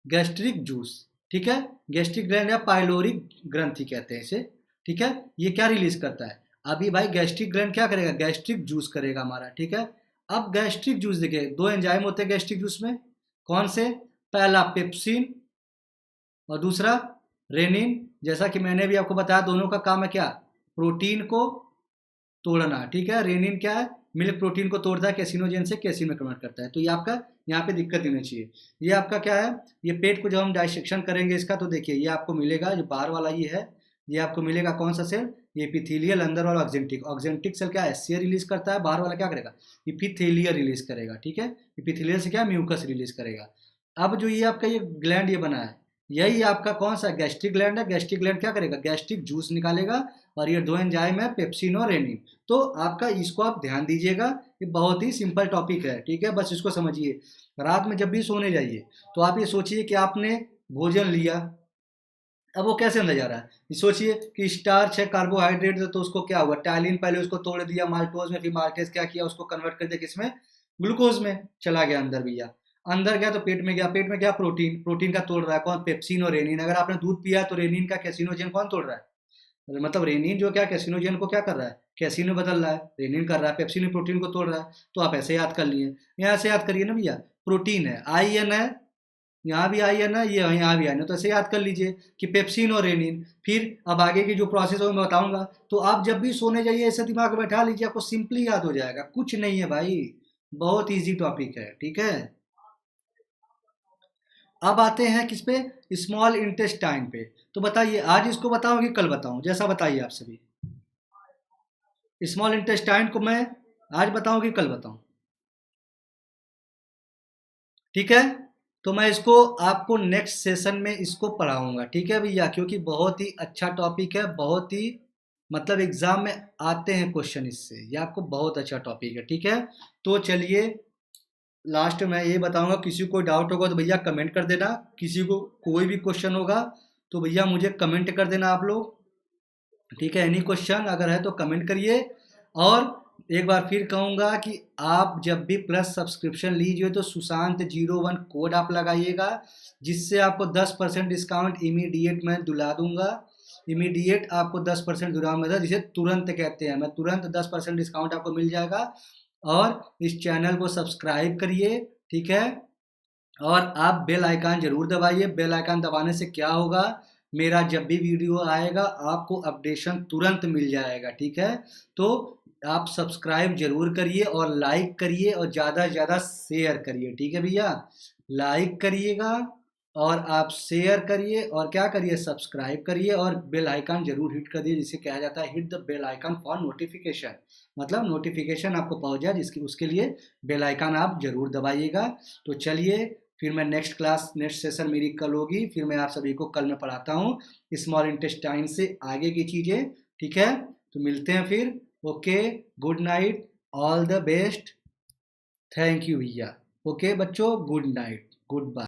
गैस्ट्रिक जूस, ठीक है। गैस्ट्रिक ग्लैंड या पाइलोरिक ग्रंथि कहते हैं इसे, ठीक है। ये क्या रिलीज करता है? अभी भाई गैस्ट्रिक ग्लैंड क्या करेगा? गैस्ट्रिक जूस करेगा हमारा, ठीक है। अब गैस्ट्रिक जूस देखिए, 2 एंजाइम होते हैं गैस्ट्रिक जूस में, कौन से? पहला पेप्सिन और दूसरा रेनिन। जैसा कि मैंने भी आपको बताया, दोनों का काम है क्या? प्रोटीन को तोड़ना, ठीक है। रेनिन क्या है? मिल्क प्रोटीन को तोड़ता है, कैसिनोजेन से कैसिन में कन्वर्ट करता है। तो ये आपका यहाँ पे दिक्कत नहीं होनी चाहिए। ये आपका क्या है? ये पेट को जब हम डाइसेक्शन करेंगे इसका, तो देखिए ये आपको मिलेगा, जो बाहर वाला ये है, ये आपको मिलेगा कौन सा सेल? ये इपिथेलियल, अंदर वाला ऑक्जेंटिक। ऑक्जेंटिक सेल क्या है? एचसीएल रिलीज करता है, बाहर वाला क्या करेगा? इपिथेलियल रिलीज करेगा, ठीक है। इपिथेलियल से क्या? म्यूकस रिलीज करेगा। अब जो ये आपका ये ग्लैंड ये बना है, यही आपका कौन सा? गैस्ट्रिक ग्लैंड है। गैस्ट्रिक ग्लैंड क्या करेगा? गैस्ट्रिक जूस निकालेगा। और ये 2 एंजाइम है, पेप्सिन और रेनिन। तो आपका इसको आप ध्यान दीजिएगा, ये बहुत ही सिंपल टॉपिक है, ठीक है, बस इसको समझिए। रात में जब भी सोने जाइए, तो आप ये सोचिए कि आपने भोजन लिया, अब वो कैसे अंदर जा रहा है? ये सोचिए कि स्टार्च है, कार्बोहाइड्रेट है, तो उसको क्या हुआ? टाइलिन पहले उसको तोड़ दिया माल्टोज में, फिर माल्टेज क्या किया? उसको कन्वर्ट कर दिया किसमें? ग्लूकोज में। चला गया अंदर भैया, अंदर गया तो पेट में गया, पेट में क्या? प्रोटीन। प्रोटीन का तोड़ रहा है कौन? पेप्सिन और रेनिन। अगर आपने दूध पिया तो रेनिन का कैसिनोजेन कौन तोड़ रहा है? मतलब रेनिन जो क्या कैसिनोजेन को क्या कर रहा है? कैसिन में बदल रहा है, रेनिन कर रहा है, पेप्सिन में प्रोटीन को तोड़ रहा है। तो आप ऐसे याद कर लिए, यहाँ से याद करिए ना भैया, प्रोटीन है, आई एन है, यहाँ भी आई एन है, ये यहाँ भी आई एन है, तो ऐसे याद कर लीजिए कि पेप्सिन और रेनिन। फिर अब आगे की जो प्रोसेस है मैं बताऊंगा, तो आप जब भी सोने जाइए ऐसे दिमाग में बैठा लीजिए, आपको सिंपली याद हो जाएगा, कुछ नहीं है भाई, बहुत ईजी टॉपिक है, ठीक है। अब आते हैं किस पे? स्मॉल इंटेस्टाइन पे। तो बताइए आज इसको बताऊं कि कल बताऊं, जैसा बताइए आप सभी। स्मॉल इंटेस्टाइन को मैं आज बताऊं कि कल बताऊं? ठीक है, तो मैं इसको आपको नेक्स्ट सेशन में इसको पढ़ाऊंगा, ठीक है भैया, क्योंकि बहुत ही अच्छा टॉपिक है, बहुत ही मतलब एग्जाम में आते हैं क्वेश्चन इससे, ये आपको बहुत अच्छा टॉपिक है, ठीक है। तो चलिए, लास्ट में ये बताऊंगा, किसी को डाउट होगा तो भैया कमेंट कर देना, किसी को कोई भी क्वेश्चन होगा तो भैया मुझे कमेंट कर देना आप लोग, ठीक है। एनी क्वेश्चन अगर है तो कमेंट करिए। और एक बार फिर कहूँगा कि आप जब भी प्लस सब्सक्रिप्शन लीजिए तो सुशांत01 कोड आप लगाइएगा, जिससे आपको 10% डिस्काउंट इमीडिएट मैं दिला दूंगा। इमीडिएट आपको 10% डिस्काउंट मिलेगा, जिसे तुरंत कहते हैं, मैं तुरंत 10% डिस्काउंट आपको मिल जाएगा। और इस चैनल को सब्सक्राइब करिए, ठीक है। और आप बेल आइकन जरूर दबाइए, बेल आइकन दबाने से क्या होगा, मेरा जब भी वीडियो आएगा आपको अपडेशन तुरंत मिल जाएगा, ठीक है। तो आप सब्सक्राइब जरूर करिए और लाइक करिए और ज़्यादा से ज़्यादा शेयर करिए, ठीक है भैया। लाइक करिएगा और आप शेयर करिए और क्या करिए, सब्सक्राइब करिए और बेल आइकन जरूर हिट कर दिए, जिसे कहा जाता है hit the bell icon for notification, मतलब नोटिफिकेशन आपको पहुंच जाए, जिसकी उसके लिए बेल आइकन आप जरूर दबाइएगा। तो चलिए, फिर मैं नेक्स्ट क्लास, नेक्स्ट सेशन मेरी कल होगी, फिर मैं आप सभी को कल मैं पढ़ाता हूँ स्मॉल इंटेस्टाइन से आगे की चीज़ें, ठीक है। तो मिलते हैं फिर, okay, good night, all the best, thank you भैया, ओके बच्चों, गुड नाइट, गुड बाय।